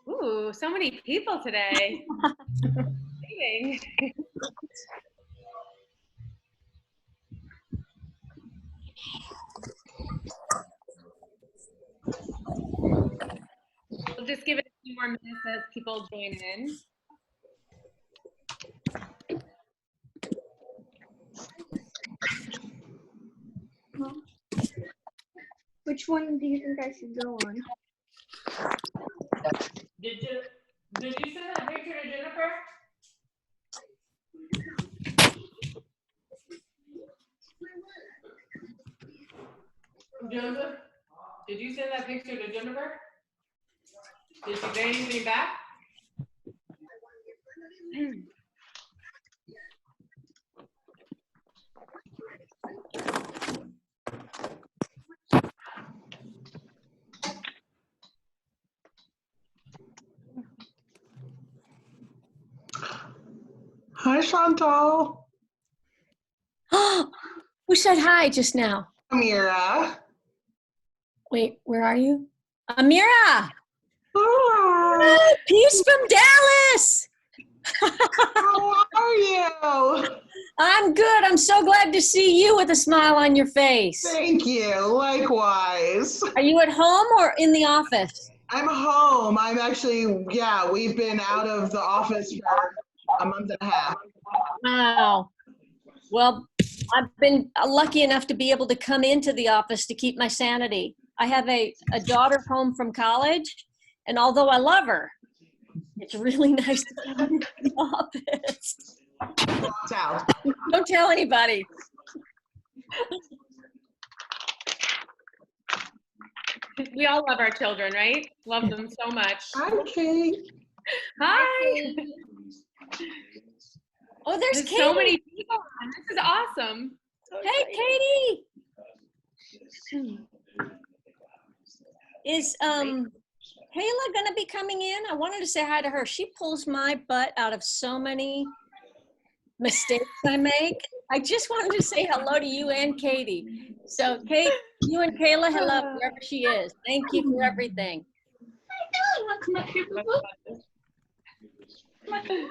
Ooh, so many people today. Exciting. We'll just give it a few more minutes as people join in. Which one do you think I should go on? Did you send that picture to Jennifer? Joseph, did you send that picture to Jennifer? Did she say anything back? Hi, Chantal. Who said hi just now? Amira. Wait, where are you? Amira! Hi. Peace from Dallas! How are you? I'm good. I'm so glad to see you with a smile on your face. Thank you. Likewise. Are you at home or in the office? I'm home. I'm actually, yeah, we've been out of the office for a month and a half. Wow. Well, I've been lucky enough to be able to come into the office to keep my sanity. I have a daughter home from college, and although I love her, it's really nice to come into the office. Don't tell anybody. We all love our children, right? Love them so much. Hi, Kate. Hi. Oh, there's Katie. So many people on. This is awesome. Hey, Katie. Is Kayla gonna be coming in? I wanted to say hi to her. She pulls my butt out of so many mistakes I make. I just wanted to say hello to you and Katie. So Kate, you and Kayla, hello, wherever she is. Thank you for everything. I want to come up here, boo-boo.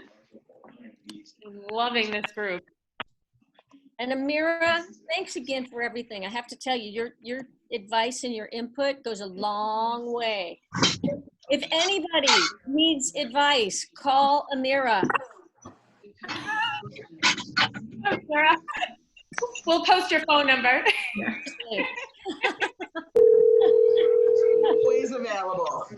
Loving this group. And Amira, thanks again for everything. I have to tell you, your advice and your input goes a long way. If anybody needs advice, call Amira. Sarah, we'll post your phone number. Always available.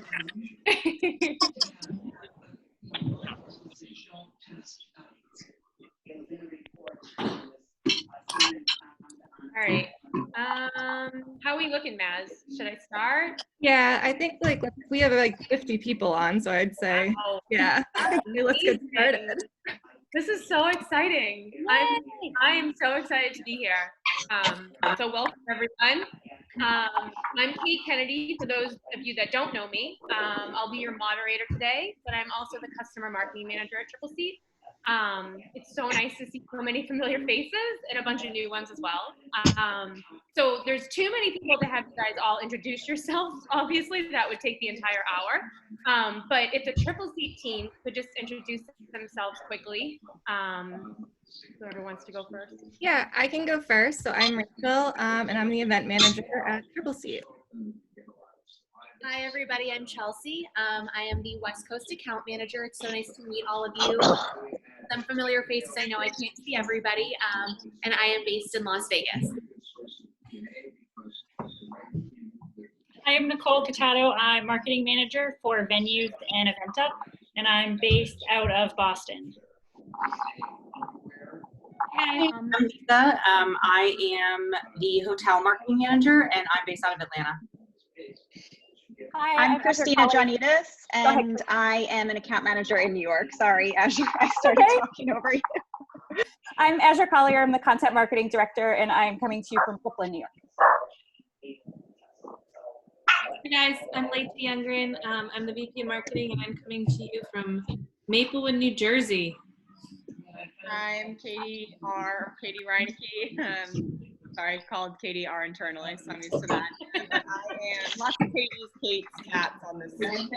All right. How are we looking, Maz? Should I start? Yeah, I think like we have like 50 people on, so I'd say, wow. Yeah, let's get started. This is so exciting. I am so excited to be here. So welcome everyone. I'm Kate Kennedy, for those of you that don't know me. I'll be your moderator today, but I'm also the customer marketing manager at Triple C. It's so nice to see so many familiar faces and a bunch of new ones as well. So there's too many people to have you guys all introduce yourselves. Obviously, that would take the entire hour. But if the Triple C team could just introduce themselves quickly. Whoever wants to go first. Yeah, I can go first. So I'm Rachel, and I'm the event manager at Triple C. Hi everybody, I'm Chelsea. I am the West Coast account manager. It's so nice to meet all of you. Some familiar faces, I know I can't see everybody, and I am based in Las Vegas. I am Nicole Catato. I'm marketing manager for venues and EventUp, and I'm based out of Boston. Hey, I'm Lisa. I am the hotel marketing manager, and I'm based out of Atlanta. Hi, I'm Christina Janitas, and I am an account manager in New York. Sorry, Azure, I started talking over you. I'm Azure Collier. I'm the content marketing director, and I'm coming to you from Brooklyn, New York. Hey guys, I'm Lacey Youngren. I'm the VP of Marketing, and I'm coming to you from Maplewood, New Jersey. I'm Katie Reineke. sorry, called Katie R internally, so I'm used to that. I am lots of Katie's, Kate's, cats on this side.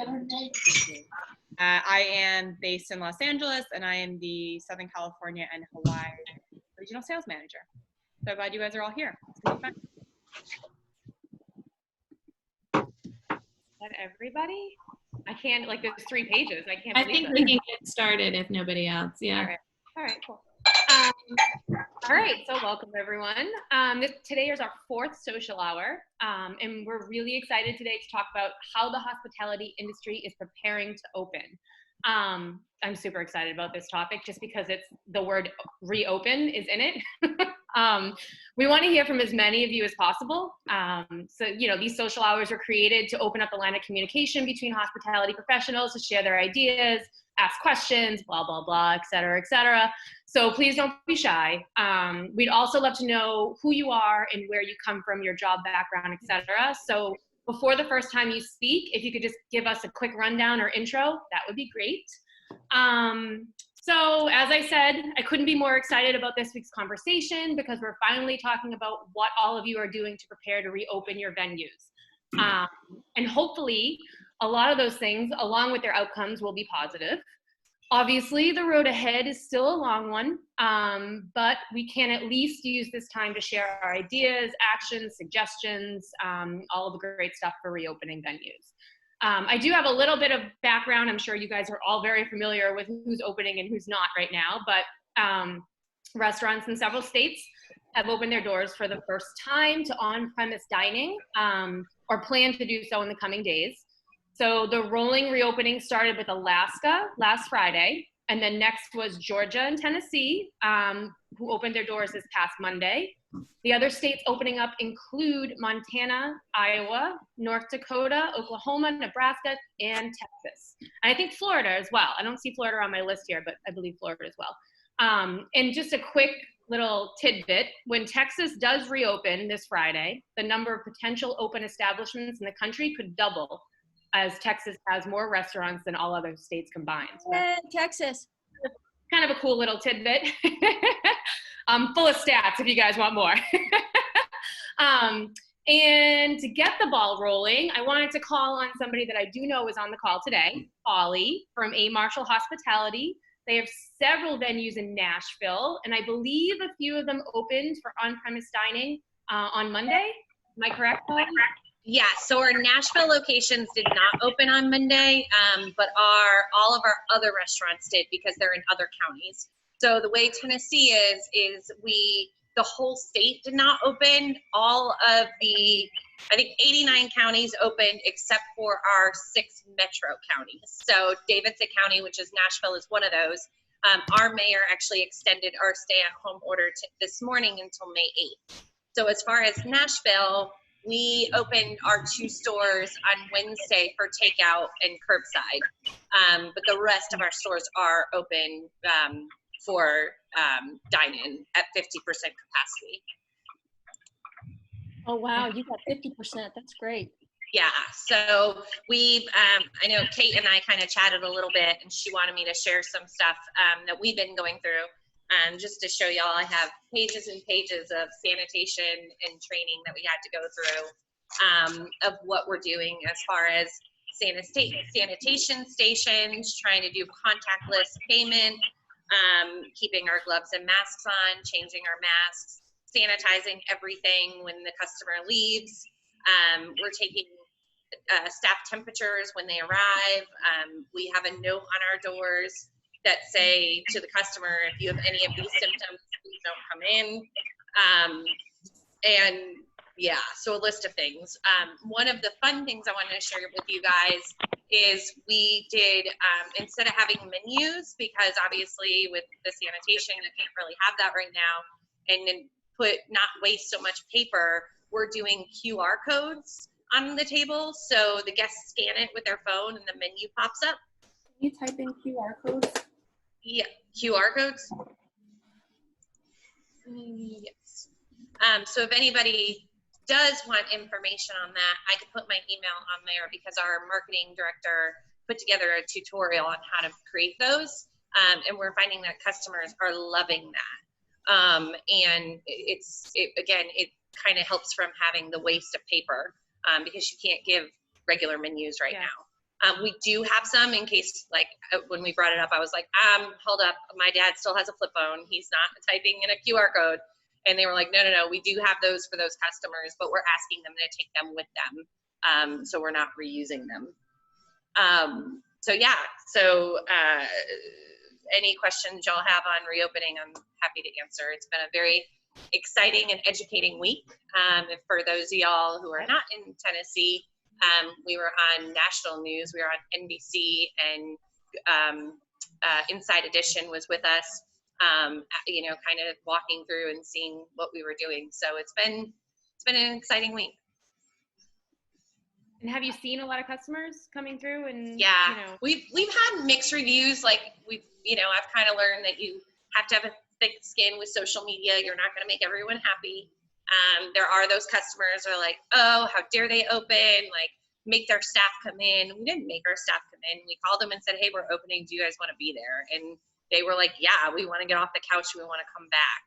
I am based in Los Angeles, and I am the Southern California and Hawaii Regional Sales Manager. So glad you guys are all here. It's gonna be fun. Is that everybody? I can't, like, there's 3 pages. I can't I believe think it. we can get started if nobody else. Yeah. All right, cool. All right, so welcome everyone. Today is our 4th social hour, and we're really excited today to talk about how the hospitality industry is preparing to open. I'm super excited about this topic just because it's the word reopen is in it. We want to hear from as many of you as possible. So, you know, these social hours were created to open up the line of communication between hospitality professionals to share their ideas, ask questions, blah, blah, blah, et cetera, et cetera. So please don't be shy. We'd also love to know who you are and where you come from, your job background, et cetera. So before the first time you speak, if you could just give us a quick rundown or intro, that would be great. So as I said, I couldn't be more excited about this week's conversation because we're finally talking about what all of you are doing to prepare to reopen your venues. And hopefully a lot of those things, along with their outcomes, will be positive. Obviously, the road ahead is still a long one, but we can at least use this time to share our ideas, actions, suggestions, all of the great stuff for reopening venues. I do have a little bit of background. I'm sure you guys are all very familiar with who's opening and who's not right now, but restaurants in several states have opened their doors for the first time to on-premise dining, or plan to do so in the coming days. So the rolling reopening started with Alaska last Friday, and then next was Georgia and Tennessee, who opened their doors this past Monday. The other states opening up include Montana, Iowa, North Dakota, Oklahoma, Nebraska, and Texas. And I think Florida as well. I don't see Florida on my list here, but I believe Florida as well. And just a quick little tidbit, when Texas does reopen this Friday, the number of potential open establishments in the country could double, as Texas has more restaurants than all other states combined. So Texas. Kind of a cool little tidbit. Full of stats if you guys want more. And to get the ball rolling, I wanted to call on somebody that I do know is on the call today, Ollie from A. Marshall Hospitality. They have several venues in Nashville, and I believe a few of them opened for on-premise dining on Monday. Am I correct, Ollie? Yeah, so our Nashville locations did not open on Monday, but all of our other restaurants did because they're in other counties. So the way Tennessee is the whole state did not open. All of the, I think 89 counties opened except for our 6 metro counties. So Davidson County, which is Nashville, is one of those. Our mayor actually extended our stay-at-home order this morning until May 8th. So as far as Nashville, we opened our 2 stores on Wednesday for takeout and curbside, but the rest of our stores are open for dine-in at 50% capacity. Oh, wow, you got 50%. That's great. Yeah, so we've, I know Kate and I kind of chatted a little bit, and she wanted me to share some stuff that we've been going through. Just to show y'all, I have pages and pages of sanitation and training that we had to go through of what we're doing as far as sanitation stations, trying to do contactless payment, keeping our gloves and masks on, changing our masks, sanitizing everything when the customer leaves. We're taking staff temperatures when they arrive. We have a note on our doors that say to the customer, if you have any of these symptoms, please don't come in. And yeah, so a list of things. One of the fun things I wanted to share with you guys is we did, instead of having menus, because obviously with the sanitation, you can't really have that right now, and then not waste so much paper, we're doing QR codes on the table. So the guests scan it with their phone and the menu pops up. Can you type in QR codes? Yeah, QR codes. Yes. So if anybody does want information on that, I can put my email on there because our marketing director put together a tutorial on how to create those. And we're finding that customers are loving that. And it kind of helps from having the waste of paper, because you can't give regular menus right now. We do have some in case, like when we brought it up, I was like, hold up, my dad still has a flip phone. He's not typing in a QR code. And they were like, no, we do have those for those customers, but we're asking them to take them with them. So we're not reusing them. So any questions y'all have on reopening, I'm happy to answer. It's been a very exciting and educating week. For those of y'all who are not in Tennessee, we were on national news. We were on NBC, and Inside Edition was with us, kind of walking through and seeing what we were doing. So it's been an exciting week. And have you seen a lot of customers coming through? And we've had mixed reviews. Like I've kind of learned that you have to have a thick skin with social media. You're not going to make everyone happy. There are those customers who are like, oh, how dare they open? Like, make their staff come in. We didn't make our staff come in. We called them and said, hey, we're opening. Do you guys want to be there? And they were like, yeah, we want to get off the couch. We want to come back.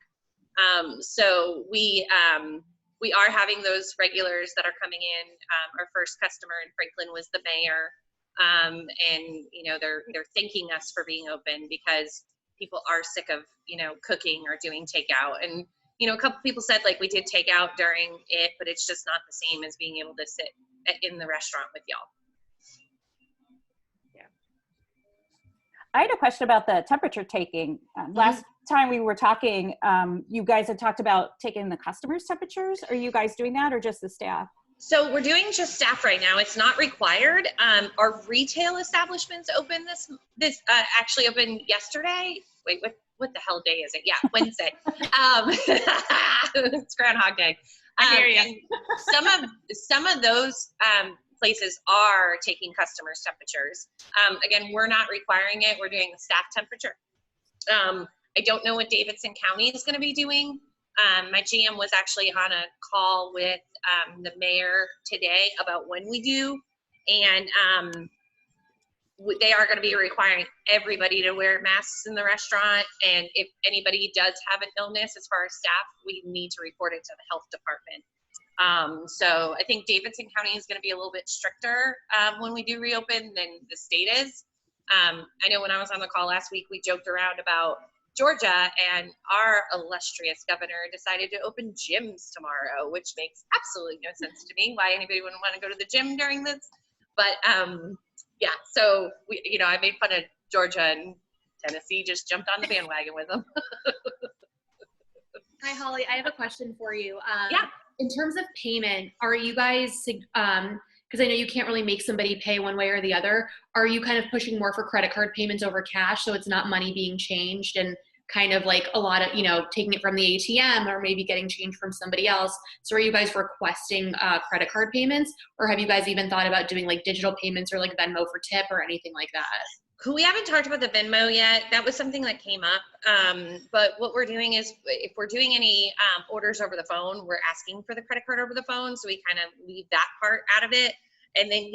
So we are having those regulars that are coming in. Our first customer in Franklin was the mayor. And they're thanking us for being open because people are sick of, cooking or doing takeout. And, a couple people said like we did takeout during it, but it's just not the same as being able to sit in the restaurant with y'all. Yeah. I had a question about the temperature taking. Last time we were talking, you guys had talked about taking the customers' temperatures. Are you guys doing that or just the staff? So we're doing just staff right now. It's not required. Our retail establishments open actually opened yesterday. Wait, what the hell day is it? Yeah, Wednesday. It's Groundhog Day. I hear you. Some of those places are taking customers' temperatures. Again, we're not requiring it. We're doing the staff temperature. I don't know what Davidson County is going to be doing. My GM was actually on a call with the mayor today about when we do, and they are going to be requiring everybody to wear masks in the restaurant. And if anybody does have an illness as far as staff, we need to report it to the health department. So I think Davidson County is going to be a little bit stricter when we do reopen than the state is. I know when I was on the call last week, we joked around about Georgia, and our illustrious governor decided to open gyms tomorrow, which makes absolutely no sense to me why anybody wouldn't want to go to the gym during this. But so I made fun of Georgia, and Tennessee just jumped on the bandwagon with them. Hi, Holly. I have a question for you. Yeah. In terms of payment, are you guys, because I know you can't really make somebody pay one way or the other, are you kind of pushing more for credit card payments over cash so it's not money being changed and kind of like a lot of, taking it from the ATM or maybe getting change from somebody else? So are you guys requesting credit card payments, or have you guys even thought about doing like digital payments or like Venmo for tip or anything like that? We haven't talked about the Venmo yet. That was something that came up. But what we're doing is if we're doing any orders over the phone, we're asking for the credit card over the phone. So we kind of leave that part out of it. And then,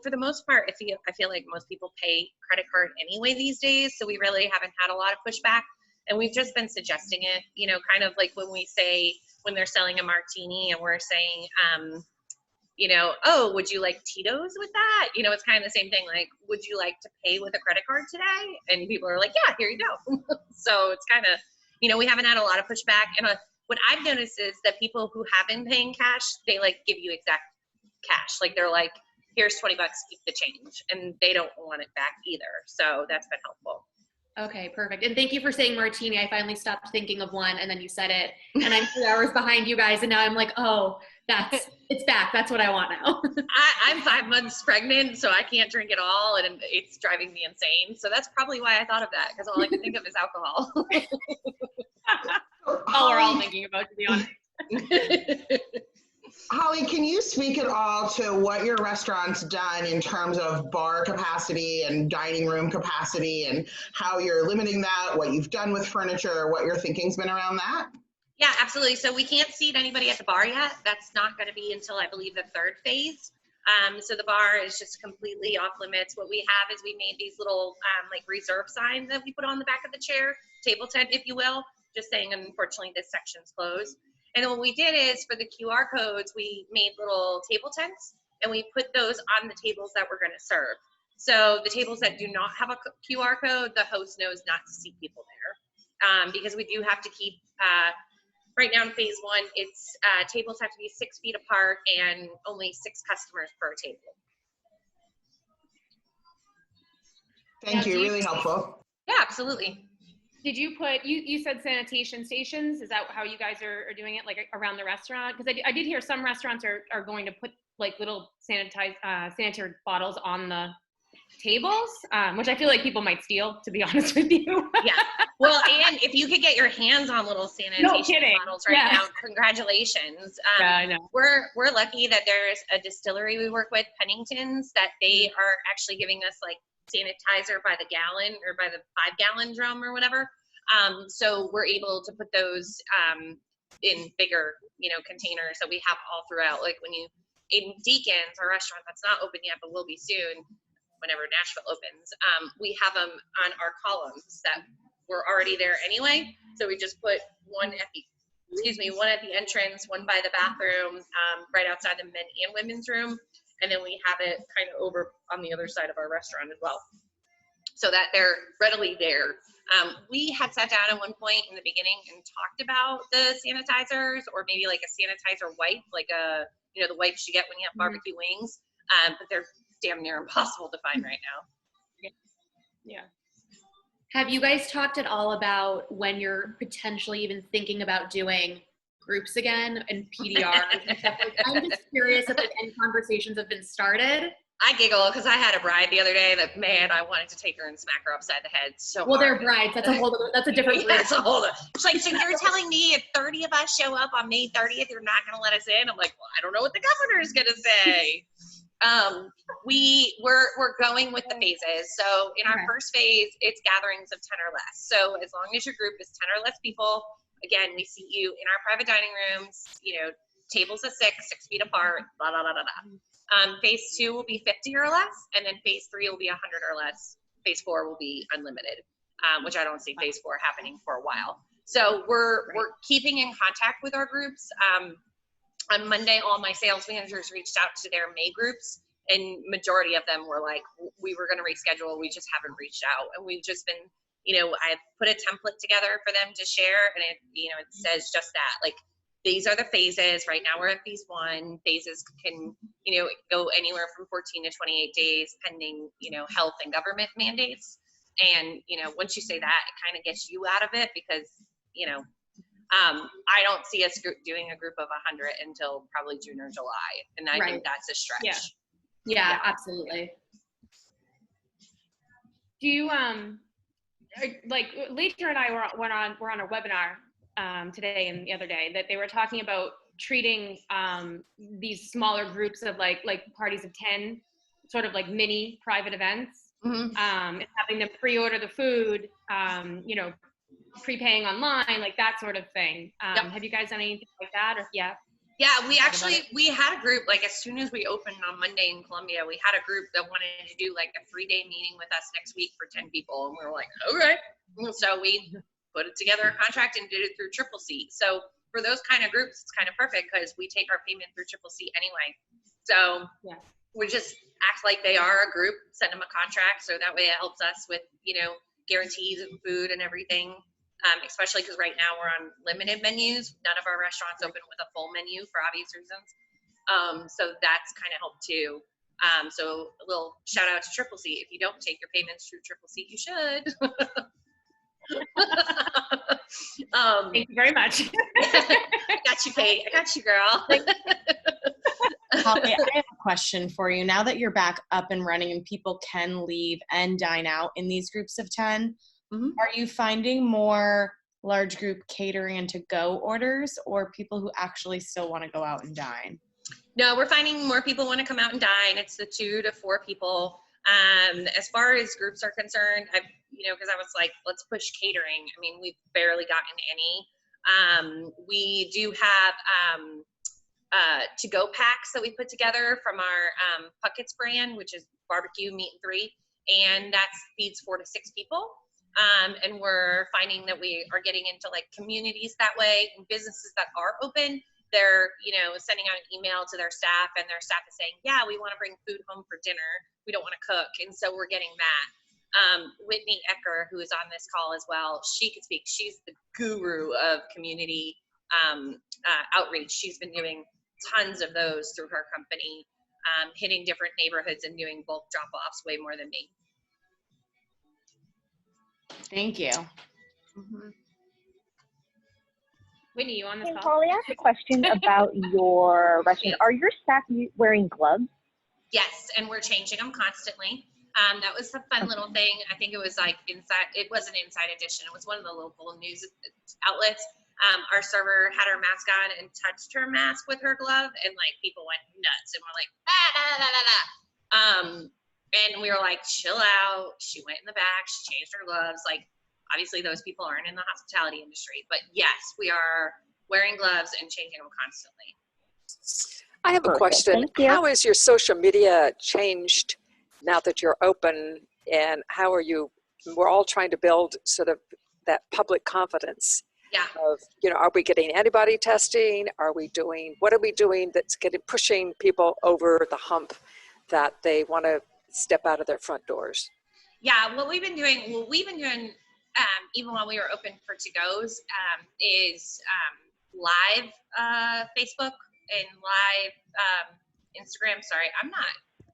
for the most part, I feel like most people pay credit card anyway these days. So we really haven't had a lot of pushback. And we've just been suggesting it, kind of like when they're selling a martini and we're saying, oh, would you like Tito's with that? It's kind of the same thing. Like, would you like to pay with a credit card today? And people are like, yeah, here you go. So it's kind of, we haven't had a lot of pushback. And what I've noticed is that people who have been paying cash, they like give you exact cash. Like they're like, here's $20, keep the change. And they don't want it back either. So that's been helpful. Okay, perfect. And thank you for saying martini. I finally stopped thinking of one and then you said it. And I'm 3 hours behind you guys. And now I'm like, oh, it's back. That's what I want now. I'm 5 months pregnant, so I can't drink it all. And it's driving me insane. So that's probably why I thought of that, because all I can think of is alcohol. All we're all thinking about, to be honest. Holly, can you speak at all to what your restaurant's done in terms of bar capacity and dining room capacity and how you're limiting that, what you've done with furniture, what your thinking's been around that? Yeah, absolutely. So we can't seat anybody at the bar yet. That's not going to be until I believe the 3rd phase. So the bar is just completely off limits. What we have is we made these little like reserve signs that we put on the back of the chair, table tent, if you will. just saying, unfortunately, this section's closed. And then what we did is for the QR codes, we made little table tents and we put those on the tables that we're going to serve. So the tables that do not have a QR code, the host knows not to see people there, because we do have to keep, right now in phase 1, it's tables have to be 6 feet apart and only 6 customers per table. Thank you, really helpful. Yeah, absolutely. Did you put, you said sanitation stations, is that how you guys are doing it, like around the restaurant? Because I did hear some restaurants are going to put like little sanitary bottles on the tables, which I feel like people might steal, to be honest with you. Yeah. Well, and if you could get your hands on little sanitation bottles right now, congratulations. Yeah, I know. We're lucky that there's a distillery we work with, Pennington's, that they are actually giving us like sanitizer by the gallon or by the 5-gallon drum or whatever. So we're able to put those in bigger, containers that we have all throughout. Like when you, in Deacons, our restaurant that's not open yet, but will be soon, whenever Nashville opens, we have them on our columns that were already there anyway. So we just put one at the entrance, one by the bathroom, right outside the men and women's room. And then we have it kind of over on the other side of our restaurant as well, so that they're readily there. We had sat down at one point in the beginning and talked about the sanitizers, or maybe like a sanitizer wipe, like the wipes you get when you have barbecue wings, but they're damn near impossible to find right now. Yeah. Have you guys talked at all about when you're potentially even thinking about doing groups again and PDR and stuff like that? I'm just curious if any conversations have been started. I giggle because I had a bride the other day that, man, I wanted to take her and smack her upside the head so well, hard. they're brides. That's a different That's a whole other. It's like, so you're telling me if 30 of us show up on May 30th, you're not going to let us in? I'm like, well, I don't know what the governor is going to say. We're going with the phases. So in our first phase, it's gatherings of 10 or less. So as long as your group is 10 or less people, again, we seat you in our private dining rooms, tables of 6 feet apart, blah, blah, blah, blah, blah. Phase 2 will be 50 or less, and then phase 3 will be 100 or less. Phase 4 will be unlimited, which I don't see phase 4 happening for a while. So we're keeping in contact with our groups. On Monday, all my sales managers reached out to their May groups, and majority of them were like, we were going to reschedule, we just haven't reached out. And we've just been, I've put a template together for them to share, and it says just that, like, these are the phases. Right now we're at phase 1. Phases can, go anywhere from 14 to 28 days, pending, health and government mandates. And, once you say that, it kind of gets you out of it because, I don't see us doing a group of 100 until probably June or July. And I think that's a stretch. Yeah, absolutely. Do you, like Leisure and I were on a webinar today and the other day that they were talking about treating these smaller groups of like parties of 10, sort of like mini private events, and having them pre-order the food, prepaying online, like that sort of thing. Have you guys done anything like that? Or yeah, we had a group, like as soon as we opened on Monday in Columbia, we had a group that wanted to do like a 3-day meeting with us next week for 10 people, and we were like, okay. So we put it together a contract and did it through Triple C. So for those kind of groups, it's kind of perfect because we take our payment through Triple C anyway. So we just act like they are a group, send them a contract, so that way it helps us with, guarantees of food and everything. Especially because right now we're on limited menus. None of our restaurants open with a full menu for obvious reasons. So that's kind of helped too. So a little shout out to Triple C. If you don't take your payments through Triple C, you should. Thank you very much. Got you, Kate. I got you, girl. Holly, I have a question for you. Now that you're back up and running and people can leave and dine out in these groups of 10, are you finding more large group catering and to-go orders, or people who actually still want to go out and dine? No, we're finding more people want to come out and dine. It's the 2 to 4 people. As far as groups are concerned, because I was like, let's push catering. I mean, we've barely gotten any. We do have to-go packs that we put together from our Puckett's brand, which is barbecue, meat, and 3, and that feeds 4 to 6 people. And we're finding that we are getting into like communities that way, and businesses that are open, they're, you know, sending out an email to their staff, and their staff is saying, yeah, we want to bring food home for dinner. We don't want to cook. And so we're getting that. Whitney Ecker, who is on this call as well, she could speak. She's the guru of community outreach. She's been doing tons of those through her company, hitting different neighborhoods and doing bulk drop-offs way more than me. Thank you. Whitney, you on this Hey, call? Holly, I have a question about your restaurant. Are your staff wearing gloves? Yes, and we're changing them constantly. That was a fun little thing. I think it was like inside, it wasn't Inside Edition. It was one of the local news outlets. Our server had her mask on and touched her mask with her glove, and like people went nuts and were like, ah, da, da, da, da. And we were like, chill out. She went in the back, she changed her gloves. Like, obviously those people aren't in the hospitality industry, but yes, we are wearing gloves and changing them constantly. I have a question. How has your social media changed now that you're open, and how are you, we're all trying to build sort of that public confidence of, you know, are we getting antibody testing? Are we doing, what are we doing that's pushing people over the hump that they want to step out of their front doors? Yeah, what we've been doing, even while we were open for to-goes, is live Facebook and live Instagram. Sorry, I'm not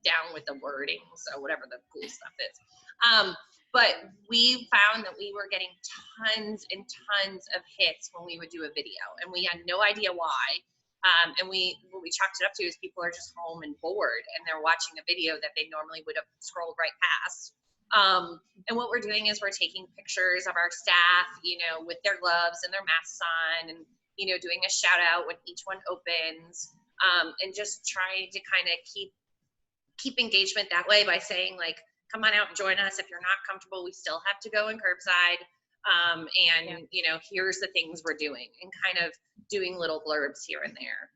down with the wording, so whatever the cool stuff is. But we found that we were getting tons and tons of hits when we would do a video, and we had no idea why. And what we chalked it up to is people are just home and bored, and they're watching a video that they normally would have scrolled right past. And what we're doing is we're taking pictures of our staff, you know, with their gloves and their masks on, and, you know, doing a shout out when each one opens, and just trying to kind of keep engagement that way by saying, like, come on out and join us. If you're not comfortable, we still have to go in curbside. And, you know, here's the things we're doing, and kind of doing little blurbs here and there.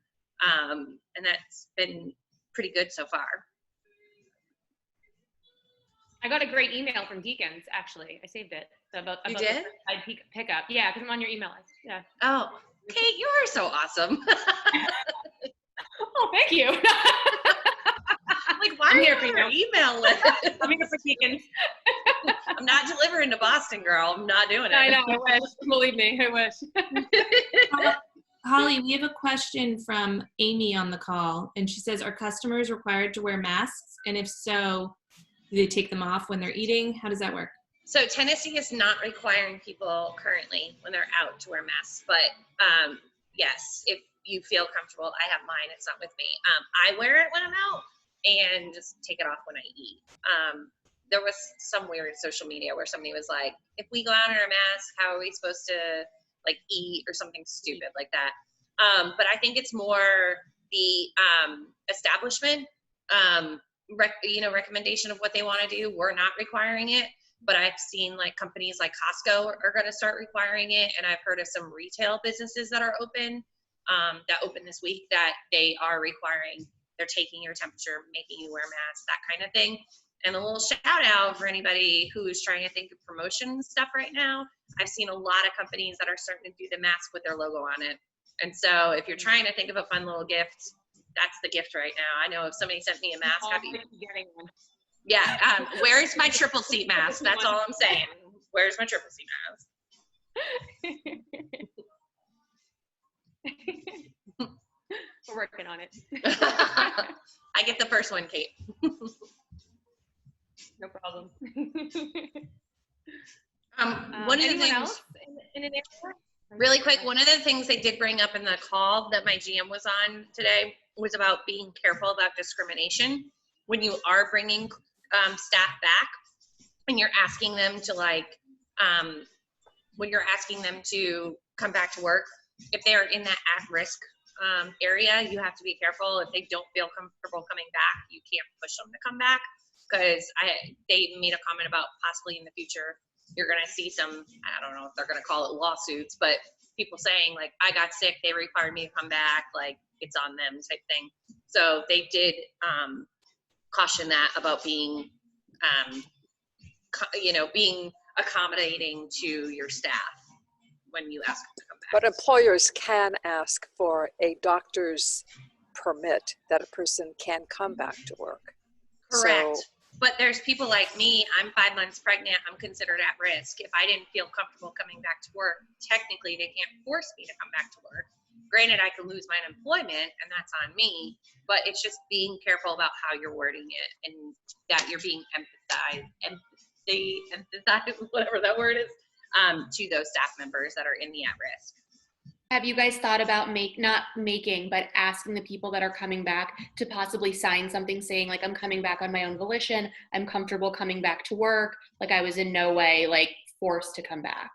And that's been pretty good so far. I got a great email from Deacons, actually. I saved it. About You did? the pickup. Yeah, because I'm on your email list. Yeah. Oh, Kate, you are so awesome. Oh, thank you. Like, why are you on your email list? I'm here for Deacons. I'm not delivering to Boston, girl. I'm not doing it. I know, I wish. Believe me, I wish. Holly, we have a question from Amy on the call, and she says, are customers required to wear masks? And if so, do they take them off when they're eating? How does that work? So Tennessee is not requiring people currently when they're out to wear masks, but yes, if you feel comfortable, I have mine, it's not with me. I wear it when I'm out and just take it off when I eat. There was some weird social media where somebody was like, if we go out in our mask, how are we supposed to like eat, or something stupid like that. But I think it's more the establishment, recommendation of what they want to do. We're not requiring it, but I've seen like companies like Costco are going to start requiring it. And I've heard of some retail businesses that are open, that open this week, that they are requiring, they're taking your temperature, making you wear masks, that kind of thing. And a little shout out for anybody who's trying to think of promotion stuff right now. I've seen a lot of companies that are starting to do the mask with their logo on it. And so if you're trying to think of a fun little gift, that's the gift right now. I know if somebody sent me a mask, I'd be getting one. Yeah, where's my triple seat mask? That's all I'm saying. Where's my triple seat mask? We're working on it. I get the first one, Kate. No problem. One of the anyone things, else in an area? really quick, one of the things they did bring up in the call that my GM was on today was about being careful about discrimination when you are bringing staff back, and you're asking them to when you're asking them to come back to work. If they are in that at-risk area, you have to be careful. If they don't feel comfortable coming back, you can't push them to come back, because they made a comment about possibly in the future you're going to see some, I don't know if they're going to call it lawsuits, but people saying like, I got sick, they required me to come back, like it's on them type thing. So they did caution that about being, being accommodating to your staff when you ask them to come back. But employers can ask for a doctor's permit that a person can come back to work. Correct. So, but there's people like me, I'm 5 months pregnant, I'm considered at risk. If I didn't feel comfortable coming back to work, technically they can't force me to come back to work. Granted, I could lose my employment and that's on me, but it's just being careful about how you're wording it and that you're being empathized, whatever that word is, to those staff members that are in the at-risk. Have you guys thought about but asking the people that are coming back to possibly sign something saying like, I'm coming back on my own volition, I'm comfortable coming back to work, like I was in no way like forced to come back?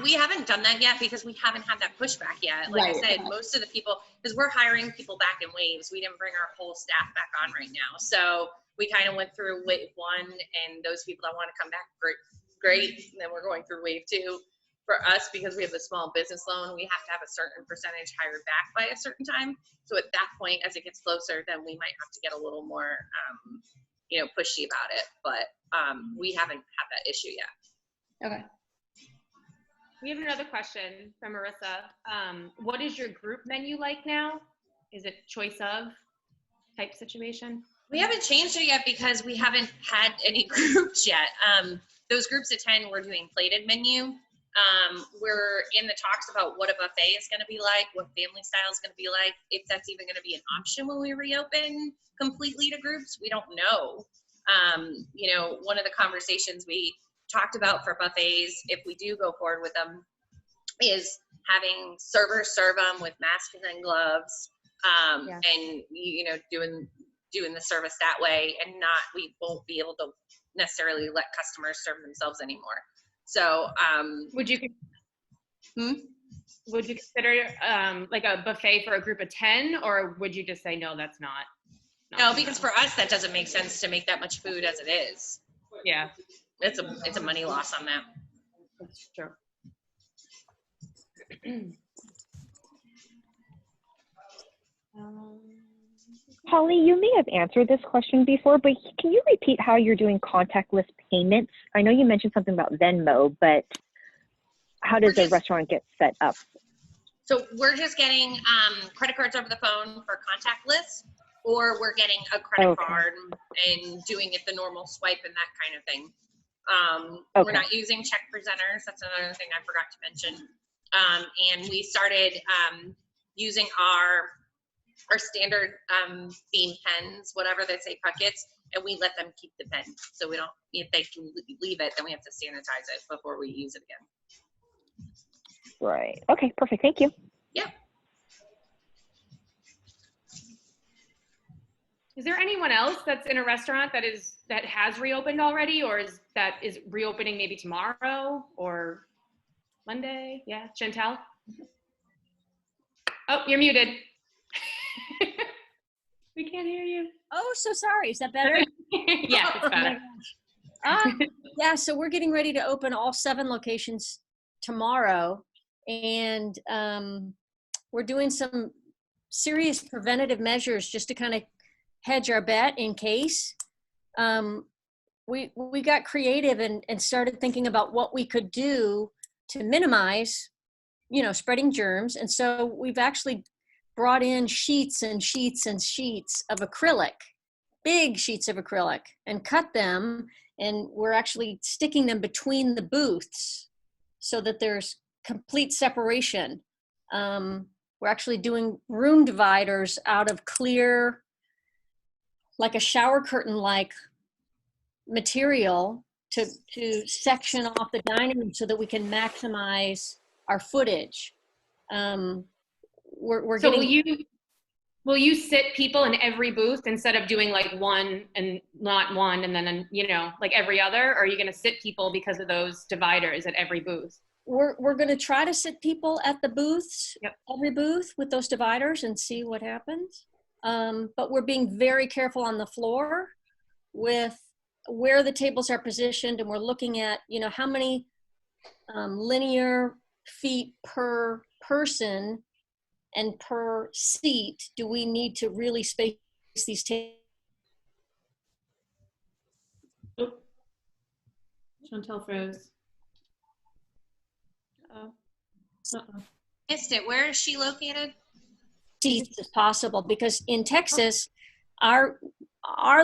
We haven't done that yet because we haven't had that pushback yet. Like I said, most of the people, because we're hiring people back in waves, we didn't bring our whole staff back on right now. So we kind of went through wave 1 and those people that want to come back, great. And then we're going through wave 2. For us, because we have the small business loan, we have to have a certain percentage hired back by a certain time. So at that point, as it gets closer, then we might have to get a little more, pushy about it. But we haven't had that issue yet. Okay. We have another question from Marissa. What is your group menu like now? Is it choice of type situation? We haven't changed it yet because we haven't had any groups yet. Those groups of 10, we're doing plated menu. We're in the talks about what a buffet is going to be like, what family style is going to be like, if that's even going to be an option when we reopen completely to groups. We don't know. One of the conversations we talked about for buffets, if we do go forward with them, is having servers serve them with masks and gloves, and doing the service that way, and we won't be able to necessarily let customers serve themselves anymore. So would you consider like a buffet for a group of 10, or would you just say no, that's not no, because for us that doesn't make sense to make that much food as it is. Yeah, it's a money loss on that. That's true. Holly, you may have answered this question before, but can you repeat how you're doing contactless payments? I know you mentioned something about Venmo, but how does a restaurant get set up? So we're just getting credit cards over the phone for contactless, or we're getting a credit card and doing it the normal swipe and that kind of thing. We're not using check presenters. That's another thing I forgot to mention. And we started using our standard theme pens, whatever they say, buckets, and we let them keep the pen. So we don't, if they can leave it, then we have to sanitize it before we use it again. Right. Okay, perfect. Thank you. Yeah. Is there anyone else that's in a restaurant that has reopened already, or is reopening maybe tomorrow or Monday? Yeah, Chantel? Oh, you're muted. We can't hear you. Oh, so sorry. Is that better? Yeah, it's better. Yeah, so we're getting ready to open all 7 locations tomorrow, and we're doing some serious preventative measures just to kind of hedge our bet in case. We got creative and started thinking about what we could do to minimize, spreading germs, and so we've actually brought in sheets and sheets and sheets of acrylic, big sheets of acrylic, and cut them, and we're actually sticking them between the booths so that there's complete separation. We're actually doing room dividers out of clear, like a shower curtain-like material to section off the dining room so that we can maximize our footage. We're so getting. Will you sit people in every booth instead of doing like one and not one and then like every other? Or are you going to sit people because of those dividers at every booth? We're going to try to sit people at the booths, every booth with those dividers, and see what happens. But we're being very careful on the floor with where the tables are positioned, and we're looking at how many linear feet per person and per seat do we need to really space these tables. Chantel froze. Missed it. Where is she located? East as possible, because in Texas, our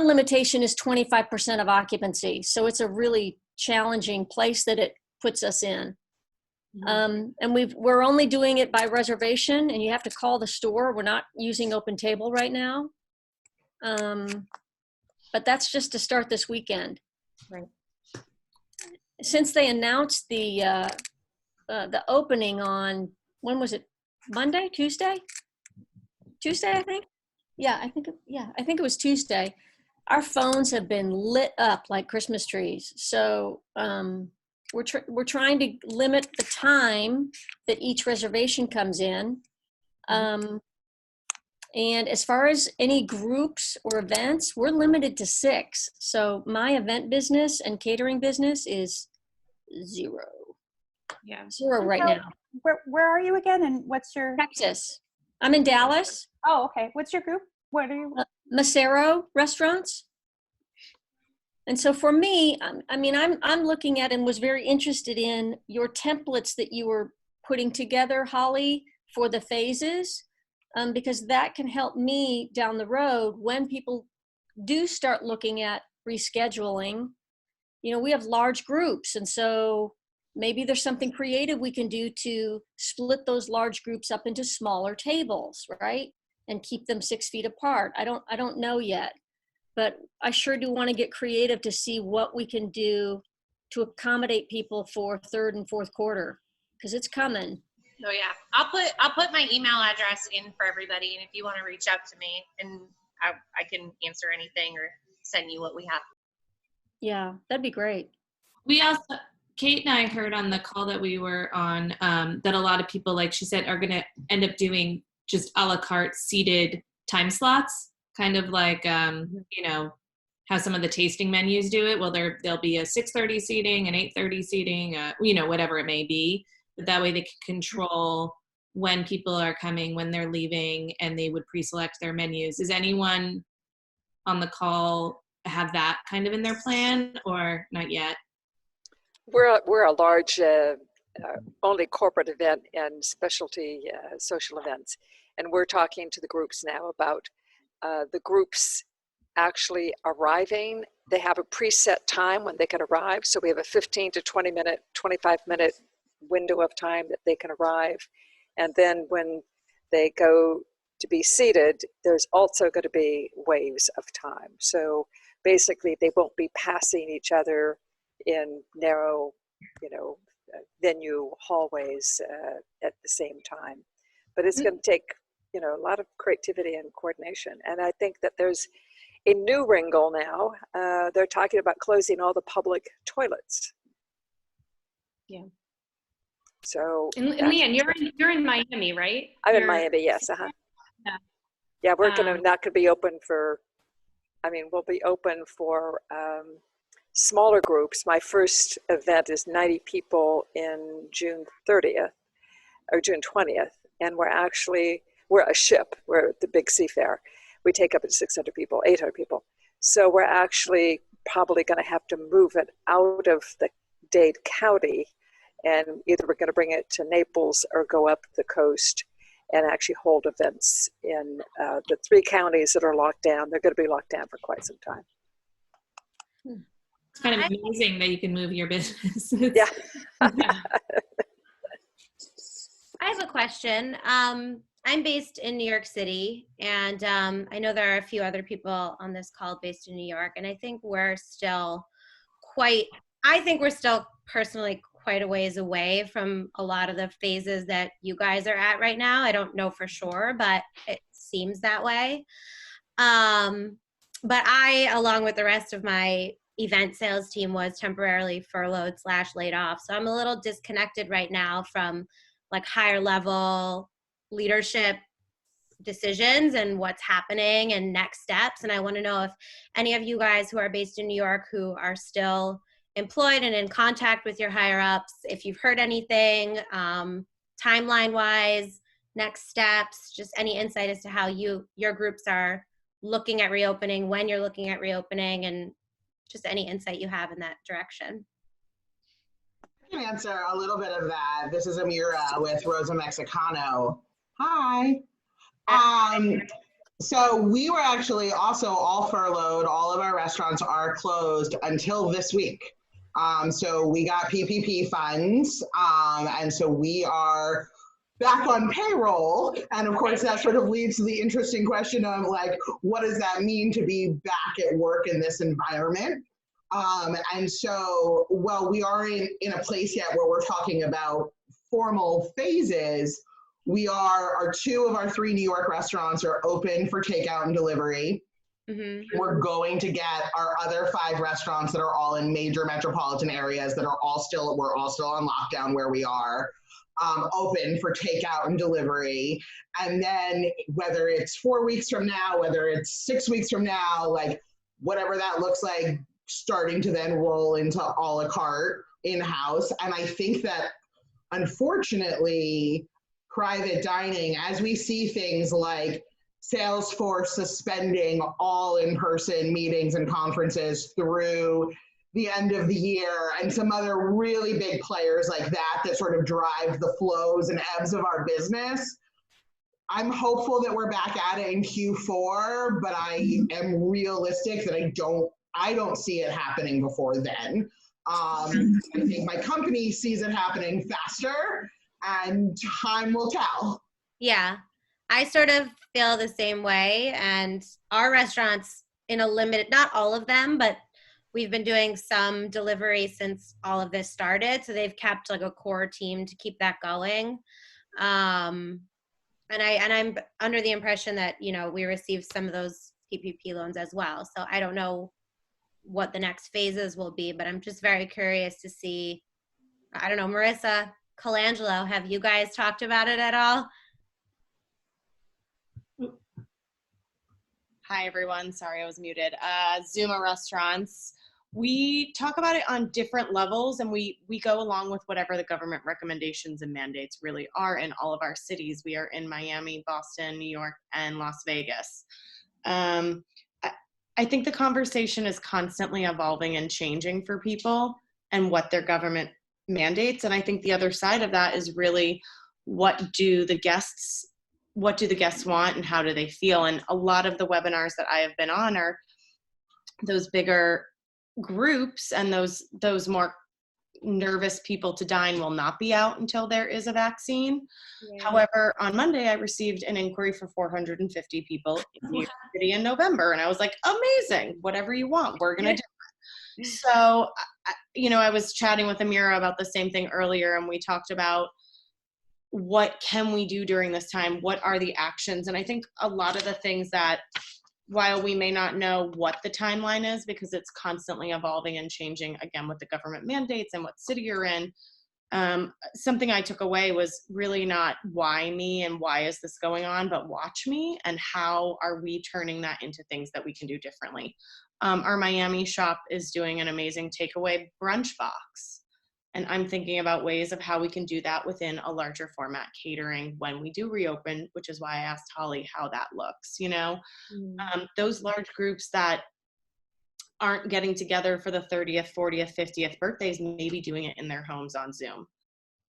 limitation is 25% of occupancy. So it's a really challenging place that it puts us in. And we're only doing it by reservation, and you have to call the store. We're not using Open Table right now. But that's just to start this weekend. Right. Since they announced the opening on, when was it? Monday, Tuesday, I think. Yeah, I think it was Tuesday. Our phones have been lit up like Christmas trees. So we're trying to limit the time that each reservation comes in. And as far as any groups or events, we're limited to 6. So my event business and catering business is 0. Yeah. 0 right now. Where are you again, and what's your? Texas. I'm in Dallas. Oh, okay. What's your group? What are you? Macero Restaurants. And so for me, I'm looking at and was very interested in your templates that you were putting together, Holly, for the phases, because that can help me down the road when people do start looking at rescheduling. You know, we have large groups, and so maybe there's something creative we can do to split those large groups up into smaller tables, right? And keep them 6 feet apart. I don't know yet, but I sure do want to get creative to see what we can do to accommodate people for 3rd and 4th quarter, because it's coming. Oh yeah, I'll put my email address in for everybody, and if you want to reach out to me, and I can answer anything or send you what we have. Yeah, that'd be great. We also, Kate and I heard on the call that we were on that a lot of people, like she said, are going to end up doing just a la carte seated time slots, kind of like, you know, how some of the tasting menus do it. Well, there'll be a 6:30 seating, an 8:30 seating, you know, whatever it may be. But that way they can control when people are coming, when they're leaving, and they would pre-select their menus. Does anyone on the call have that kind of in their plan, or not yet? We're a large only corporate event and specialty social events, and we're talking to the groups now about the groups actually arriving. They have a preset time when they can arrive, so we have a 15 to 20 minute, 25 minute window of time that they can arrive, and then when they go to be seated, there's also going to be waves of time. So basically they won't be passing each other in narrow, you know, venue hallways at the same time. But it's going to take, you know, a lot of creativity and coordination. And I think that there's a new wrinkle now. They're talking about closing all the public toilets. Yeah. So and Leanne, you're in Miami, right? I'm in Miami, yes. Yeah, we're not going to be open for, I mean, we'll be open for smaller groups. My first event is 90 people in June 30th or June 20th. And we're a ship. We're at the big seafair. We take up to 600 people, 800 people. So we're actually probably going to have to move it out of the Dade County, and either we're going to bring it to Naples or go up the coast and actually hold events in the 3 counties that are locked down. They're going to be locked down for quite some time. It's kind of amazing that you can move your business. Yeah. I have a question. I'm based in New York City, and I know there are a few other people on this call based in New York, and I think we're still personally quite a ways away from a lot of the phases that you guys are at right now. I don't know for sure, but it seems that way. But I, along with the rest of my event sales team, was temporarily furloughed / laid off. So I'm a little disconnected right now from like higher level leadership decisions and what's happening and next steps. And I want to know if any of you guys who are based in New York who are still employed and in contact with your higher ups, if you've heard anything, timeline wise, next steps, just any insight as to how your groups are looking at reopening, when you're looking at reopening, and just any insight you have in that direction. I can answer a little bit of that. This is Amira with Rosa Mexicano. Hi. So we were actually also all furloughed. All of our restaurants are closed until this week. So we got PPP funds, and so we are back on payroll. And of course, that sort of leads to the interesting question of like, what does that mean to be back at work in this environment? And so, well, we are in a place yet where we're talking about formal phases. Our 2 of our 3 New York restaurants are open for takeout and delivery. We're going to get our other 5 restaurants that are all in major metropolitan areas that we're all still on lockdown where we are, open for takeout and delivery. And then whether it's 4 weeks from now, whether it's 6 weeks from now, like whatever that looks like, starting to then roll into a la carte in-house. And I think that unfortunately, private dining, as we see things like Salesforce suspending all in-person meetings and conferences through the end of the year, and some other really big players like that sort of drive the flows and ebbs of our business, I'm hopeful that we're back at it in Q4, but I am realistic that I don't see it happening before then. I think my company sees it happening faster, and time will tell. Yeah, I sort of feel the same way. And our restaurants in a limited, not all of them, but we've been doing some delivery since all of this started. So they've kept like a core team to keep that going. And I'm under the impression that, you know, we received some of those PPP loans as well. So I don't know what the next phases will be, but I'm just very curious to see. I don't know, Marissa, Colangelo, have you guys talked about it at all? Hi, everyone. Sorry, I was muted. Zuma Restaurants. We talk about it on different levels, and we go along with whatever the government recommendations and mandates really are in all of our cities. We are in Miami, Boston, New York, and Las Vegas. I think the conversation is constantly evolving and changing for people and what their government mandates. And I think the other side of that is really what do the guests want and how do they feel? And a lot of the webinars that I have been on are those bigger groups, and those more nervous people to dine will not be out until there is a vaccine. Yeah. However, on Monday, I received an inquiry for 450 people in New York City in November. And I was like, amazing, whatever you want, we're going to do it. So, you know, I was chatting with Amira about the same thing earlier, and we talked about what can we do during this time? What are the actions? And I think a lot of the things that, while we may not know what the timeline is because it's constantly evolving and changing again with the government mandates and what city you're in, something I took away was really not why me and why is this going on, but watch me and how are we turning that into things that we can do differently. Our Miami shop is doing an amazing takeaway brunch box. And I'm thinking about ways of how we can do that within a larger format catering when we do reopen, which is why I asked Holly how that looks, you know, those large groups that aren't getting together for the 30th, 40th, 50th birthdays, maybe doing it in their homes on Zoom,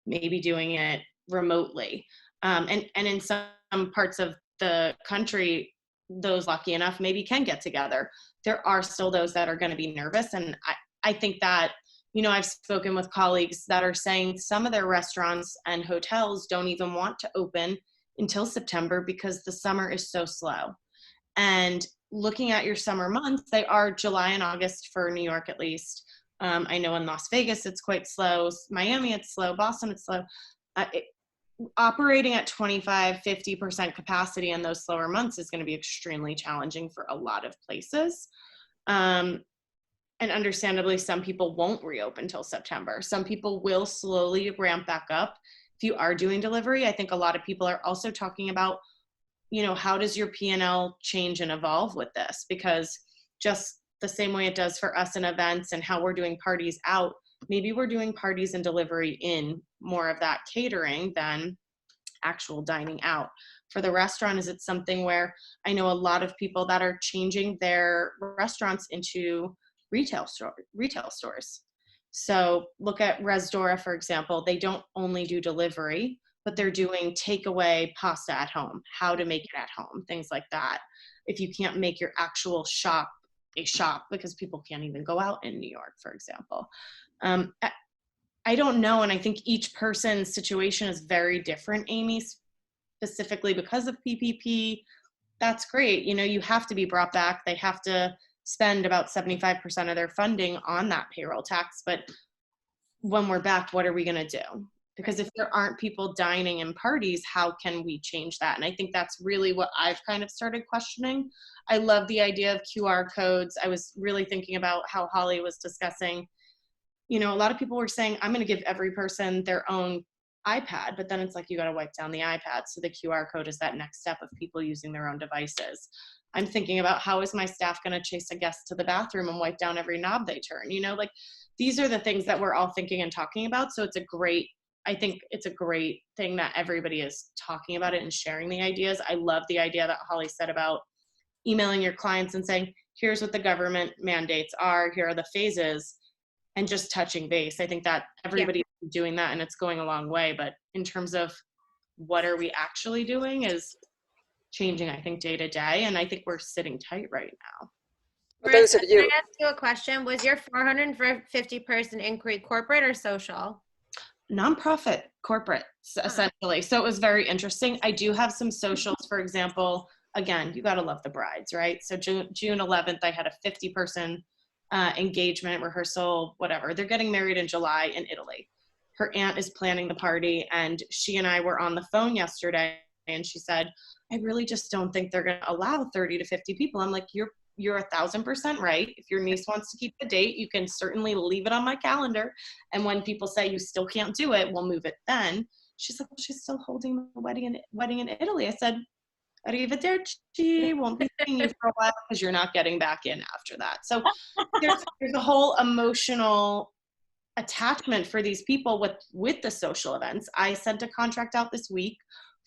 maybe doing it remotely. And in some parts of the country, those lucky enough maybe can get together. There are still those that are going to be nervous. And I think that, you know, I've spoken with colleagues that are saying some of their restaurants and hotels don't even want to open until September because the summer is so slow. And looking at your summer months, they are July and August for New York at least. I know in Las Vegas it's quite slow. Miami it's slow. Boston it's slow. Operating at 25-50% capacity in those slower months is going to be extremely challenging for a lot of places. And understandably, some people won't reopen until September. Some people will slowly ramp back up. If you are doing delivery, I think a lot of people are also talking about, you know, how does your P&L change and evolve with this? Because just the same way it does for us in events and how we're doing parties out, maybe we're doing parties and delivery in more of that catering than actual dining out. For the restaurant, is it something where I know a lot of people that are changing their restaurants into retail stores. So look at Resdora, for example. They don't only do delivery, but they're doing takeaway pasta at home, how to make it at home, things like that. If you can't make your actual shop a shop because people can't even go out in New York, for example. I don't know, and I think each person's situation is very different, Amy, specifically because of PPP. That's great. You know, you have to be brought back. They have to spend about 75% of their funding on that payroll tax. But when we're back, what are we going to do? Because if there aren't people dining in parties, how can we change that? And I think that's really what I've kind of started questioning. I love the idea of QR codes. I was really thinking about how Holly was discussing, you know, a lot of people were saying, I'm going to give every person their own iPad, but then it's like, you got to wipe down the iPad. So the QR code is that next step of people using their own devices. I'm thinking about how is my staff going to chase a guest to the bathroom and wipe down every knob they turn, you know, like these are the things that we're all thinking and talking about. So I think it's a great thing that everybody is talking about it and sharing the ideas. I love the idea that Holly said about emailing your clients and saying, here's what the government mandates are, here are the phases, and just touching base. I think that everybody's doing that and it's going a long way, but in terms of what are we actually doing is changing, I think, day to day, and I think we're sitting tight right now. For those of you, can I ask you a question? Was your 450 person inquiry corporate or social? Nonprofit, corporate, essentially. So it was very interesting. I do have some socials, for example. Again, you got to love the brides, right? So June 11th, I had a 50-person engagement, rehearsal, whatever. They're getting married in July in Italy. Her aunt is planning the party, and she and I were on the phone yesterday, and she said, I really just don't think they're going to allow 30 to 50 people. I'm like, you're 1,000% right. If your niece wants to keep the date, you can certainly leave it on my calendar. And when people say you still can't do it, we'll move it then. She's like, well, she's still holding the wedding in Italy. I said, arrivederci, won't be seeing you for a while because you're not getting back in after that. So there's a whole emotional attachment for these people with the social events. I sent a contract out this week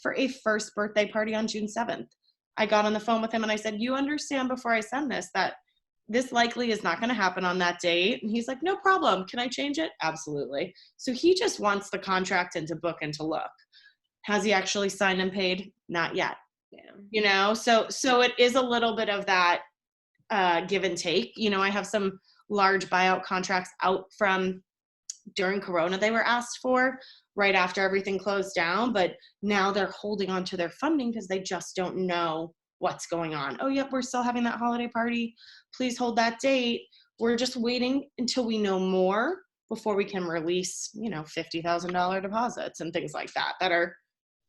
for a first birthday party on June 7th. I got on the phone with him and I said, you understand before I send this that this likely is not going to happen on that date? And he's like, no problem. Can I change it? Absolutely. So he just wants the contract and to book and to look. Has he actually signed and paid? Not yet. Yeah. You know, so it is a little bit of that give and take. You know, I have some large buyout contracts out from during Corona they were asked for right after everything closed down, but now they're holding on to their funding because they just don't know what's going on. Oh, yep, we're still having that holiday party. Please hold that date. We're just waiting until we know more before we can release, you know, $50,000 deposits and things like that are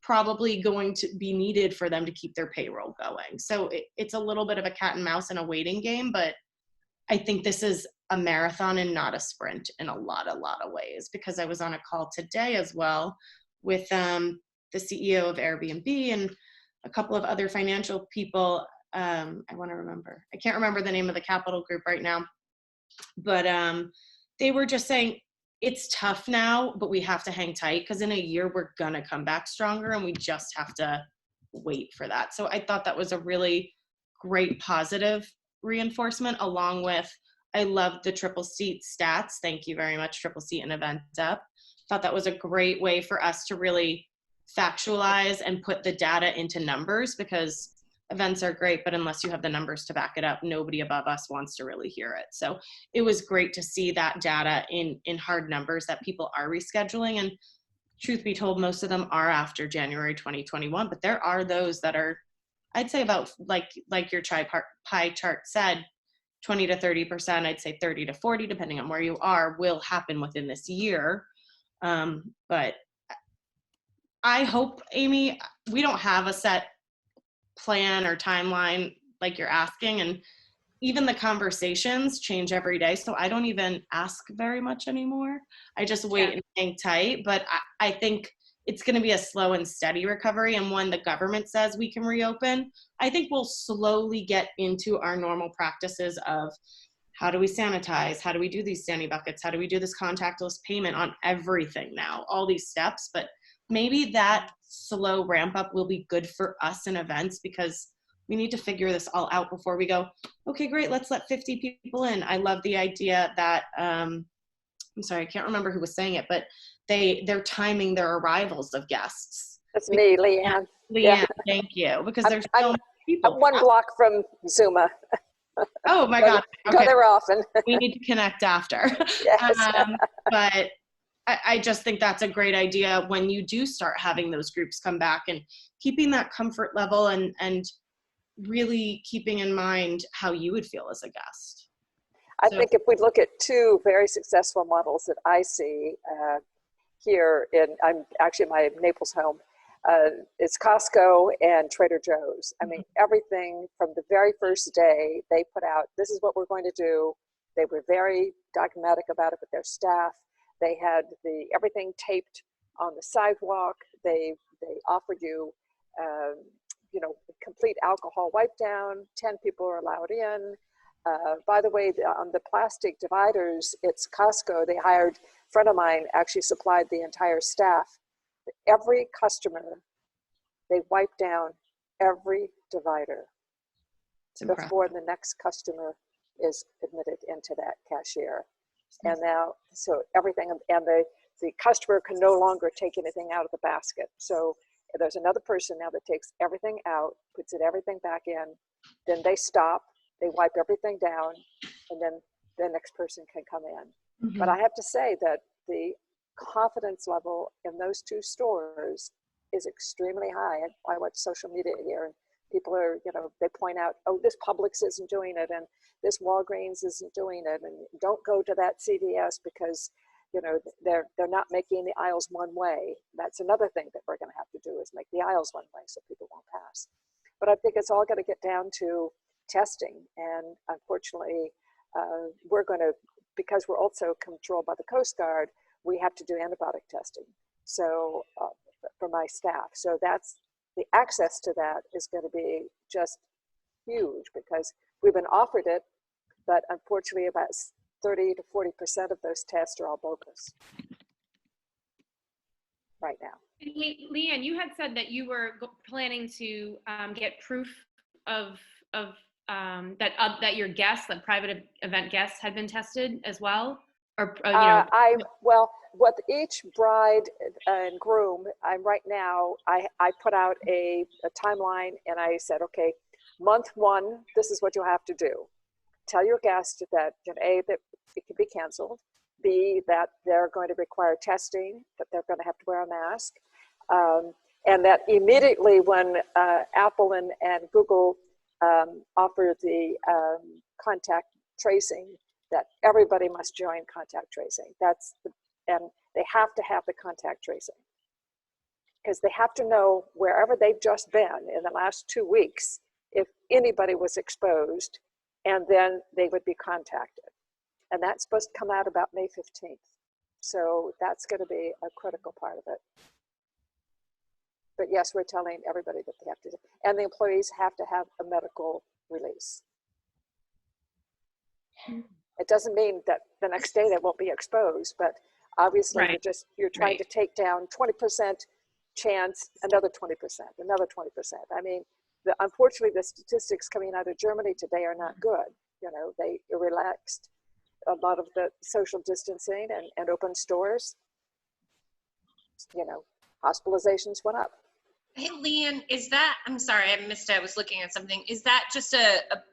probably going to be needed for them to keep their payroll going. So it's a little bit of a cat and mouse and a waiting game, but I think this is a marathon and not a sprint in a lot of ways, because I was on a call today as well with the CEO of Airbnb and a couple of other financial people. I can't remember the name of the capital group right now, but they were just saying it's tough now, but we have to hang tight because in a year we're gonna come back stronger and we just have to wait for that. So I thought that was a really great positive reinforcement, along with I love the triple seat stats. Thank you very much, Triple Seat and Event Up. Thought that was a great way for us to really factualize and put the data into numbers, because events are great, but unless you have the numbers to back it up, nobody above us wants to really hear it. So it was great to see that data in hard numbers that people are rescheduling. And truth be told, most of them are after January 2021, but there are those that are, I'd say about like your pie chart said, 20 to 30%, I'd say 30 to 40, depending on where you are, will happen within this year. But I hope, Amy, we don't have a set plan or timeline like you're asking, and even the conversations change every day, so I don't even ask very much anymore. I just wait and hang tight, but I think it's going to be a slow and steady recovery, and when the government says we can reopen, I think we'll slowly get into our normal practices of how do we sanitize, how do we do these standing buckets, how do we do this contactless payment on everything now, all these steps. But maybe that slow ramp up will be good for us in events, because we need to figure this all out before we go, okay, great, let's let 50 people in. I love the idea that I'm sorry, I can't remember who was saying it, but they're timing their arrivals of guests. That's me, Leanne. Leanne, thank you, because there's so many people. I'm 1 block from Zuma. Oh my God. Go there often. We need to connect after. Yes. But I just think that's a great idea when you do start having those groups come back, and keeping that comfort level and really keeping in mind how you would feel as a guest. I think if we look at 2 very successful models that I see here I'm actually my Naples home, it's Costco and Trader Joe's. I mean, everything from the very first day they put out, this is what we're going to do. They were very dogmatic about it with their staff. They had everything taped on the sidewalk. They offered you, complete alcohol wipe down. 10 people are allowed in. By the way, on the plastic dividers, it's Costco. They hired, a friend of mine actually supplied the entire staff. Every customer, they wipe down every divider before the next customer is admitted into that cashier. And now, so everything, and the customer can no longer take anything out of the basket. So there's another person now that takes everything out, puts everything back in, then they stop, they wipe everything down, and then the next person can come in. But I have to say that the confidence level in those 2 stores is extremely high. I watch social media here, and people are, they point out, oh, this Publix isn't doing it, and this Walgreens isn't doing it, and don't go to that CVS because, they're not making the aisles one way. That's another thing that we're going to have to do, is make the aisles one way so people won't pass. But I think it's all going to get down to testing, and unfortunately, we're going to, because we're also controlled by the Coast Guard, we have to do antibiotic testing. So for my staff, so that's the access to that is going to be just huge, because we've been offered it, but unfortunately about 30 to 40% of those tests are all bogus right now. Leanne, you had said that you were planning to get proof of that your guests, the private event guests, had been tested as well, or well, with each bride and groom, right now I put out a timeline, and I said, okay, month 1, this is what you have to do. Tell your guests that A, that it can be canceled, B, that they're going to require testing, that they're going to have to wear a mask, and that immediately when Apple and Google offer the contact tracing, that everybody must join contact tracing. And they have to have the contact tracing, because they have to know wherever they've just been in the last 2 weeks, if anybody was exposed, and then they would be contacted. And that's supposed to come out about May 15th. So that's going to be a critical part of it. But yes, we're telling everybody that they have to, and the employees have to have a medical release. It doesn't mean that the next day they won't be exposed, but obviously you're trying to take down 20% chance, another 20%, another 20%. I mean, unfortunately, the statistics coming out of Germany today are not good. They relaxed a lot of the social distancing and open stores. Hospitalizations went up. Hey, Leanne, is that, I'm sorry, I missed it. I was looking at something. Is that just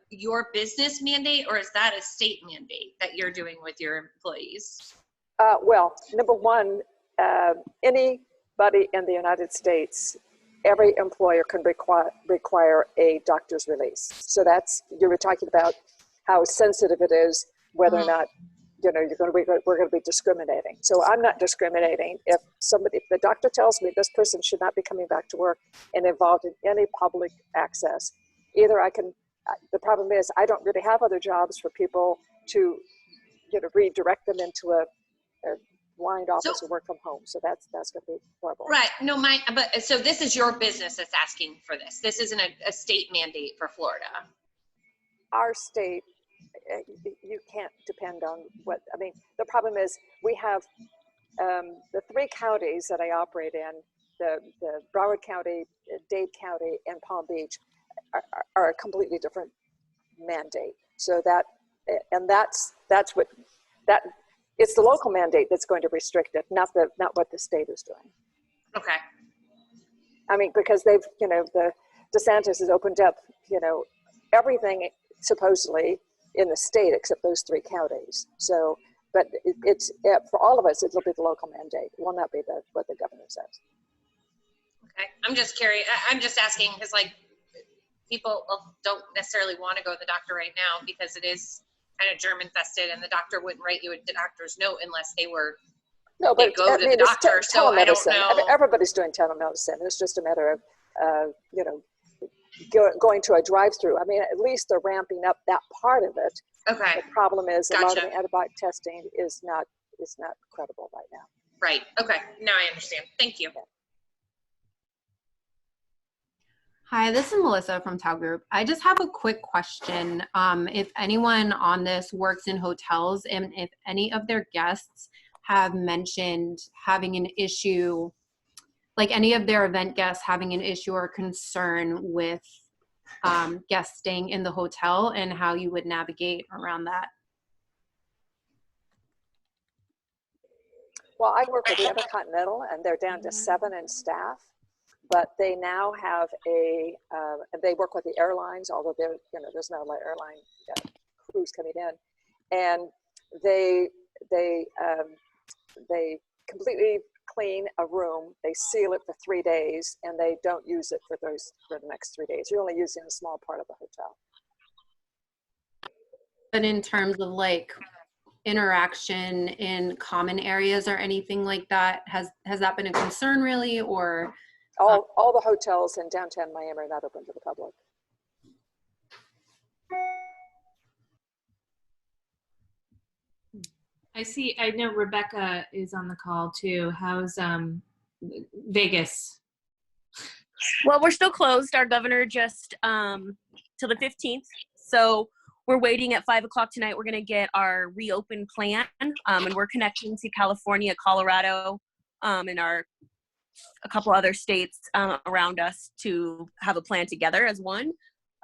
your business mandate, or is that a state mandate that you're doing with your employees? Well, number 1, anybody in the United States, every employer can require a doctor's release. So you were talking about how sensitive it is, whether or not, we're going to be discriminating. So I'm not discriminating. If the doctor tells me this person should not be coming back to work and involved in any public access, either the problem is I don't really have other jobs for people to, redirect them into a blind office or work from home. So that's going to be horrible. Right. No, but so this is your business that's asking for this. This isn't a state mandate for Florida. Our state, you can't depend on the problem is we have the 3 counties that I operate in, the Broward County, Dade County, and Palm Beach are a completely different mandate. So that's it's the local mandate that's going to restrict it, not what the state is doing. Okay. I mean, because they've, the DeSantis has opened up, everything supposedly in the state except those 3 counties. So, but it's for all of us, it'll be the local mandate. It will not be what the governor says. Okay. I'm just curious. I'm just asking because like people don't necessarily want to go to the doctor right now because it is kind of germ infested, and the doctor wouldn't write you a doctor's note unless they were. No, but go to the doctor. It's so I don't telemedicine. know. I mean, everybody's doing telemedicine. It's just a matter of, going to a drive-through. I mean, at least they're ramping up that part of it. Okay. The problem is a lot of Gotcha. the antibiotic testing is not credible right now. Right. Okay. Now I understand. Thank you. Hi, this is Melissa from Tau Group. I just have a quick question. If anyone on this works in hotels, and if any of their guests have mentioned having an issue, like any of their event guests having an issue or concern with guests staying in the hotel, and how you would navigate around that. Well, I work with the Intercontinental, and they're down to 7 in staff. But they now have they work with the airlines, although there's not a lot of airline crews coming in, and they completely clean a room. They seal it for 3 days, and they don't use it for the next 3 days. You're only using a small part of the hotel. But in terms of like interaction in common areas or anything like that, has that been a concern really, or? All the hotels in downtown Miami are not open to the public. I know Rebecca is on the call too. How's Vegas? Well, we're still closed. Our governor just till the 15th. So we're waiting at 5 o'clock tonight. We're going to get our reopen plan, and we're connecting to California, Colorado, and a couple other states around us to have a plan together as one,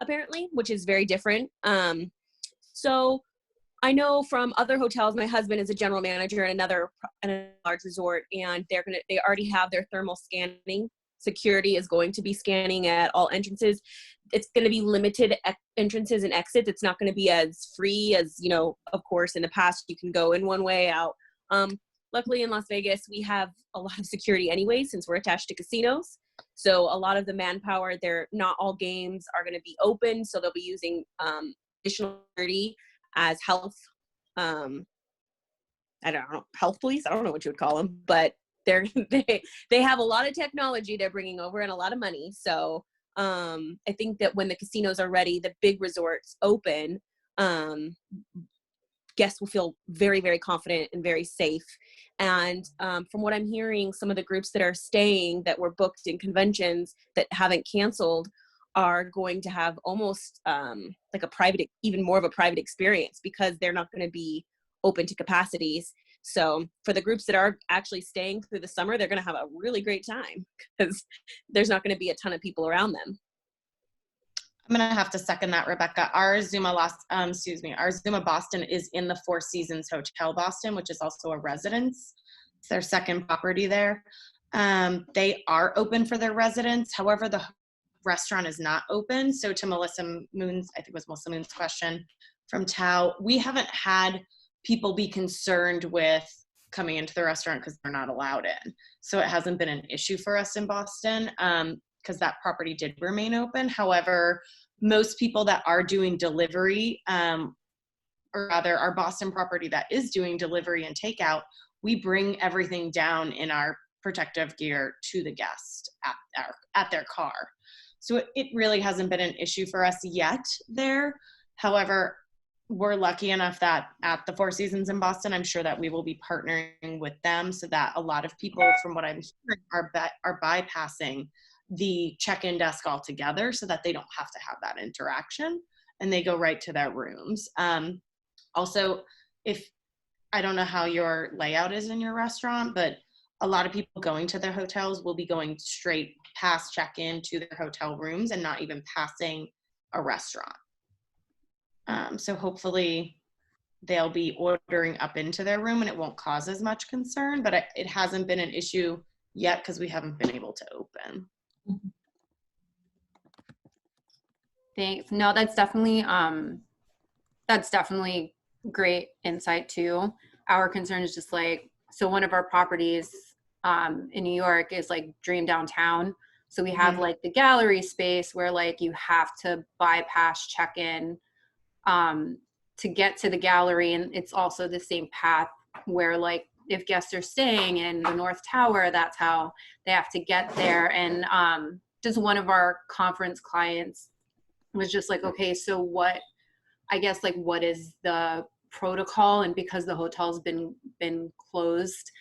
apparently, which is very different. So I know from other hotels, my husband is a general manager in a large resort, and they already have their thermal scanning. Security is going to be scanning at all entrances. It's going to be limited entrances and exits. It's not going to be as free as, of course, in the past, you can go in one way, out. Luckily in Las Vegas, we have a lot of security anyway, since we're attached to casinos. So a lot of the manpower, not all games are going to be open. So they'll be using additional security as health, I don't know, health police. I don't know what you would call them, but they have a lot of technology they're bringing over and a lot of money. So I think that when the casinos are ready, the big resorts open, guests will feel very, very confident and very safe. And from what I'm hearing, some of the groups that are staying that were booked in conventions that haven't canceled are going to have almost like even more of a private experience, because they're not going to be open to capacities. So for the groups that are actually staying through the summer, they're going to have a really great time because there's not going to be a ton of people around them. I'm going to have to second that, Rebecca. Our Zuma Boston is in the Four Seasons Hotel Boston, which is also a residence. It's their second property there. They are open for their residents. However, the restaurant is not open. So to Melissa Moon's, I think it was Melissa Moon's question from Tao, we haven't had people be concerned with coming into the restaurant because they're not allowed in. So it hasn't been an issue for us in Boston. Because that property did remain open. However, most people that are doing delivery, or rather our Boston property that is doing delivery and takeout, we bring everything down in our protective gear to the guest at their car. So it really hasn't been an issue for us yet there. However, we're lucky enough that at the Four Seasons in Boston, I'm sure that we will be partnering with them so that a lot of people, from what I'm hearing, are bypassing the check-in desk altogether so that they don't have to have that interaction and they go right to their rooms. Also, I don't know how your layout is in your restaurant, but a lot of people going to their hotels will be going straight past check-in to their hotel rooms and not even passing a restaurant. So hopefully they'll be ordering up into their room and it won't cause as much concern, but it hasn't been an issue yet because we haven't been able to open. Thanks. No, that's definitely great insight too. Our concern is just like, so one of our properties in New York is like Dream Downtown. So we have like the gallery space where like you have to bypass check-in to get to the gallery. And it's also the same path where like if guests are staying in the North Tower, that's how they have to get there. And just one of our conference clients was just like, okay, so what, I guess like what is the protocol? And because the hotel's been closed,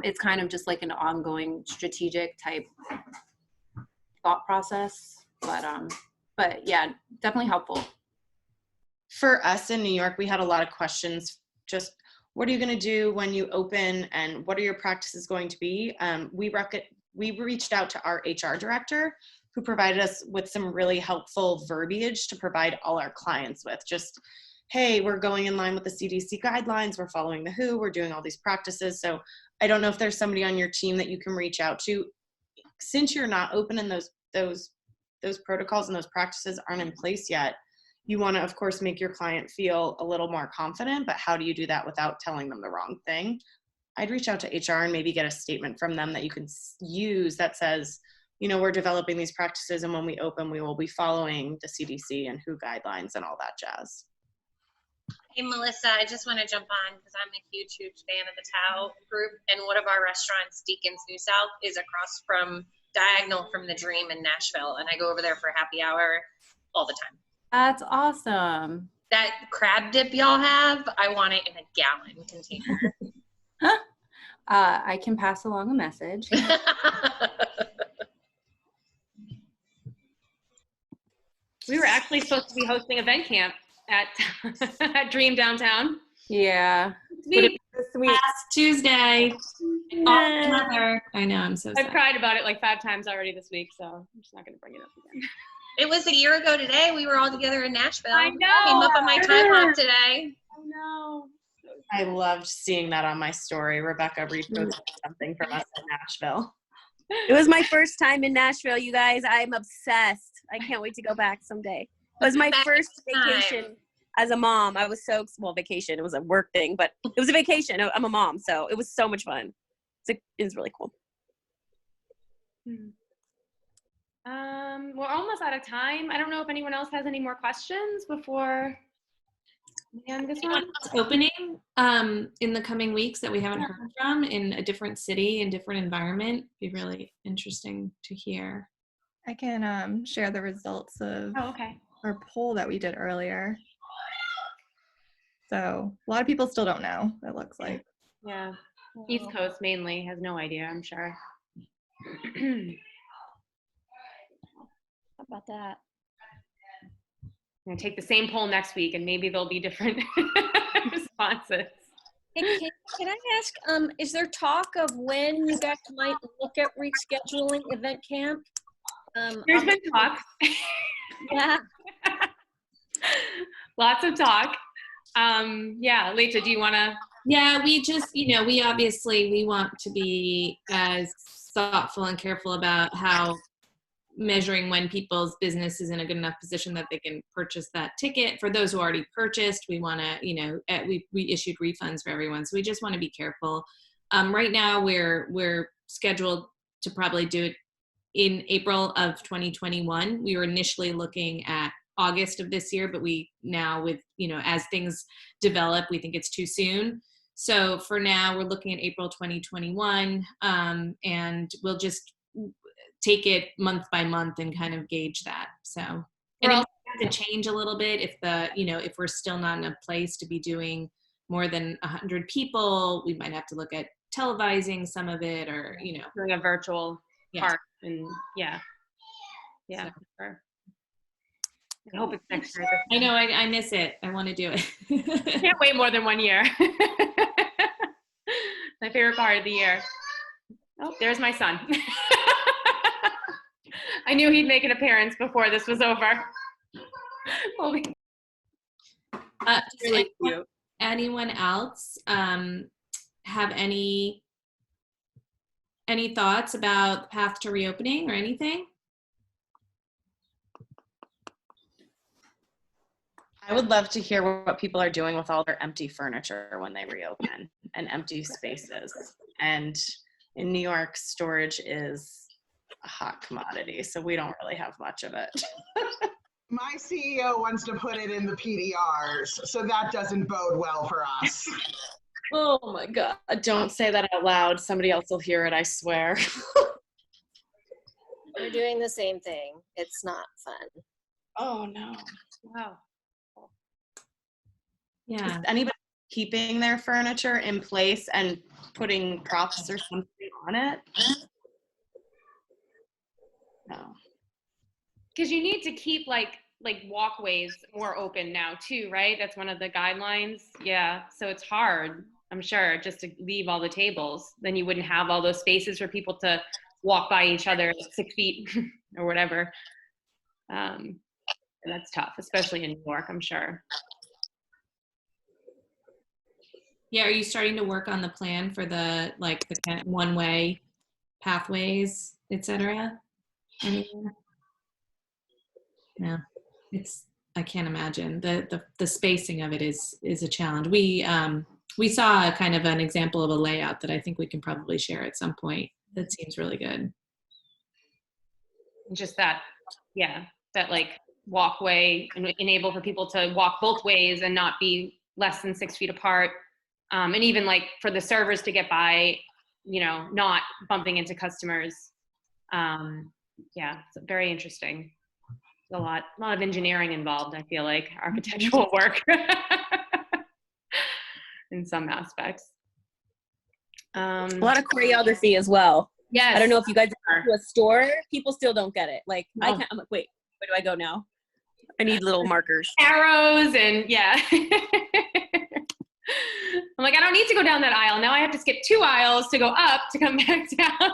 it's kind of just like an ongoing strategic type thought process. But yeah, definitely helpful. For us in New York, we had a lot of questions. Just what are you going to do when you open, and what are your practices going to be? We reached out to our HR director, who provided us with some really helpful verbiage to provide all our clients with. Just, hey, we're going in line with the CDC guidelines, we're following the WHO, we're doing all these practices. So I don't know if there's somebody on your team that you can reach out to. Since you're not open and those protocols and those practices aren't in place yet, you want to, of course, make your client feel a little more confident, but how do you do that without telling them the wrong thing? I'd reach out to HR and maybe get a statement from them that you can use that says, you know, we're developing these practices, and when we open, we will be following the CDC and WHO guidelines and all that jazz. Hey, Melissa, I just want to jump on because I'm a huge fan of the Tao group, and one of our restaurants, Deacons New South, is across from, diagonal from the Dream in Nashville, and I go over there for happy hour all the time. That's awesome. That crab dip y'all have, I want it in a gallon container. I can pass along a message. We were actually supposed to be hosting event camp at Dream Downtown. Yeah. This week. Last Tuesday. I know, I'm so sad. I've cried about it like 5 times already this week, so I'm just not going to bring it up again. It was a year ago today. We were all together in Nashville. I know. Came up on my time hop today. I know. I loved seeing that on my story. Rebecca reposted something from us in Nashville. It was my first time in Nashville, you guys. I'm obsessed. I can't wait to go back someday. It was my first vacation as a mom. I was so, well, vacation. It was a work thing, but it was a vacation. I'm a mom, so it was so much fun. It was really cool. We're almost out of time. I don't know if anyone else has any more questions before we end this one. Opening in the coming weeks that we haven't heard from in a different city and different environment. Be really interesting to hear. I can share the results of our poll that we did earlier. So a lot of people still don't know, it looks like. Yeah. East Coast mainly has no idea, I'm sure. How about that? I'm gonna take the same poll next week, and maybe there'll be different responses. Hey, can I ask, is there talk of when you guys might look at rescheduling event camp? There's been talk. Yeah. Lots of talk. Yeah, Lisa, do you want to? Yeah, we just, we obviously, we want to be as thoughtful and careful about how measuring when people's business is in a good enough position that they can purchase that ticket. For those who already purchased, we want to, we issued refunds for everyone. So we just want to be careful. Right now we're scheduled to probably do it in April of 2021. We were initially looking at August of this year, but we now with, as things develop, we think it's too soon. So for now we're looking at April 2021, and we'll just take it month by month and kind of gauge that. So, and it might have to change a little bit if if we're still not in a place to be doing more than 100 people, we might have to look at televising some of it, or, doing a virtual part. And yeah. So, sure. I hope it's next year. I know, I miss it. I want to do it. Can't wait more than 1 year. My favorite part of the year. Oh, there's my son. I knew he'd make an appearance before this was over. anyone else have any thoughts about the path to reopening or anything? I would love to hear what people are doing with all their empty furniture when they reopen and empty spaces. And in New York, storage is a hot commodity, so we don't really have much of it. My CEO wants to put it in the PDRs, so that doesn't bode well for us. Oh my God, don't say that out loud. Somebody else will hear it, I swear. We're doing the same thing. It's not fun. Oh no. Wow. Yeah. Is anybody keeping their furniture in place and putting props or something on it? No. Because you need to keep like walkways more open now too, right? That's one of the guidelines. Yeah. So it's hard, I'm sure, just to leave all the tables. Then you wouldn't have all those spaces for people to walk by each other 6 feet or whatever. And that's tough, especially in New York, I'm sure. Yeah, are you starting to work on the plan for the kind of one-way pathways, etc.? Anywhere? No, I can't imagine. The spacing of it is a challenge. We saw a kind of an example of a layout that I think we can probably share at some point. That seems really good. Just that, yeah, that like walkway and enable for people to walk both ways and not be less than 6 feet apart. And even like for the servers to get by, not bumping into customers. Yeah, it's very interesting. A lot of engineering involved, I feel like, architectural work in some aspects. A lot of choreography as well. Yes. I don't know if you guys go to a store, people still don't get it. Like, I'm like, wait, where do I go now? I need little markers. Arrows and yeah. I'm like, I don't need to go down that aisle. Now I have to skip 2 aisles to go up to come back down.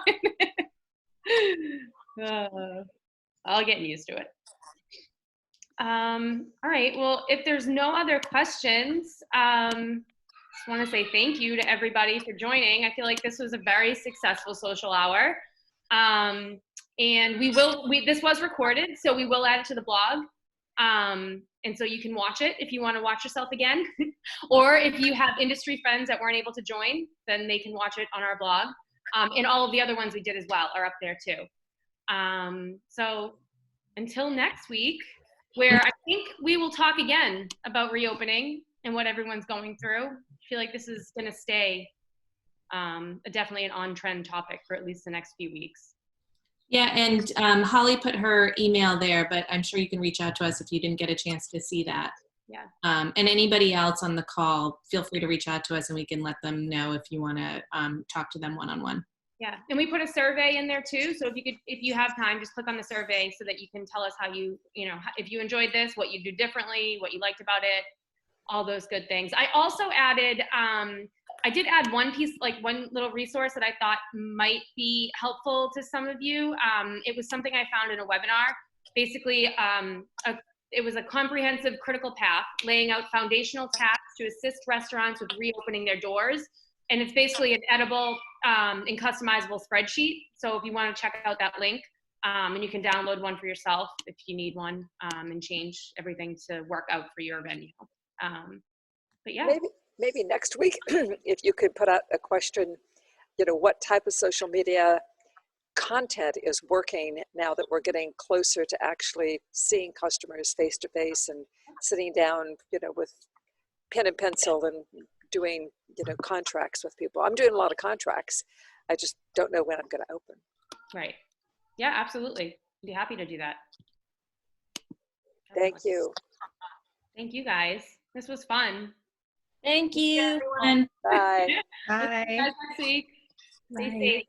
I'll get used to it. All right, well, if there's no other questions, just want to say thank you to everybody for joining. I feel like this was a very successful social hour. And this was recorded, so we will add it to the blog. And so you can watch it if you want to watch yourself again. Or if you have industry friends that weren't able to join, then they can watch it on our blog. And all of the other ones we did as well are up there too. So until next week, where I think we will talk again about reopening and what everyone's going through. I feel like this is going to stay definitely an on-trend topic for at least the next few weeks. Yeah, and Holly put her email there, but I'm sure you can reach out to us if you didn't get a chance to see that. Yeah. And anybody else on the call, feel free to reach out to us and we can let them know if you want to talk to them one-on-one. Yeah, and we put a survey in there too. So if you have time, just click on the survey so that you can tell us how if you enjoyed this, what you do differently, what you liked about it, all those good things. I also added, I did add one piece, like one little resource that I thought might be helpful to some of you. It was something I found in a webinar. Basically, it was a comprehensive critical path, laying out foundational tasks to assist restaurants with reopening their doors. And it's basically an editable and customizable spreadsheet. So if you want to check out that link, and you can download one for yourself if you need one, and change everything to work out for your venue. But yeah. Maybe next week, if you could put out a question, what type of social media content is working now that we're getting closer to actually seeing customers face to face and sitting down, with pen and pencil and doing, contracts with people. I'm doing a lot of contracts. I just don't know when I'm going to open. Right. Yeah, absolutely. I'd be happy to do that. Thank you. Thank you guys. This was fun. Thank you. Everyone. Bye. Bye. Next week. Stay safe.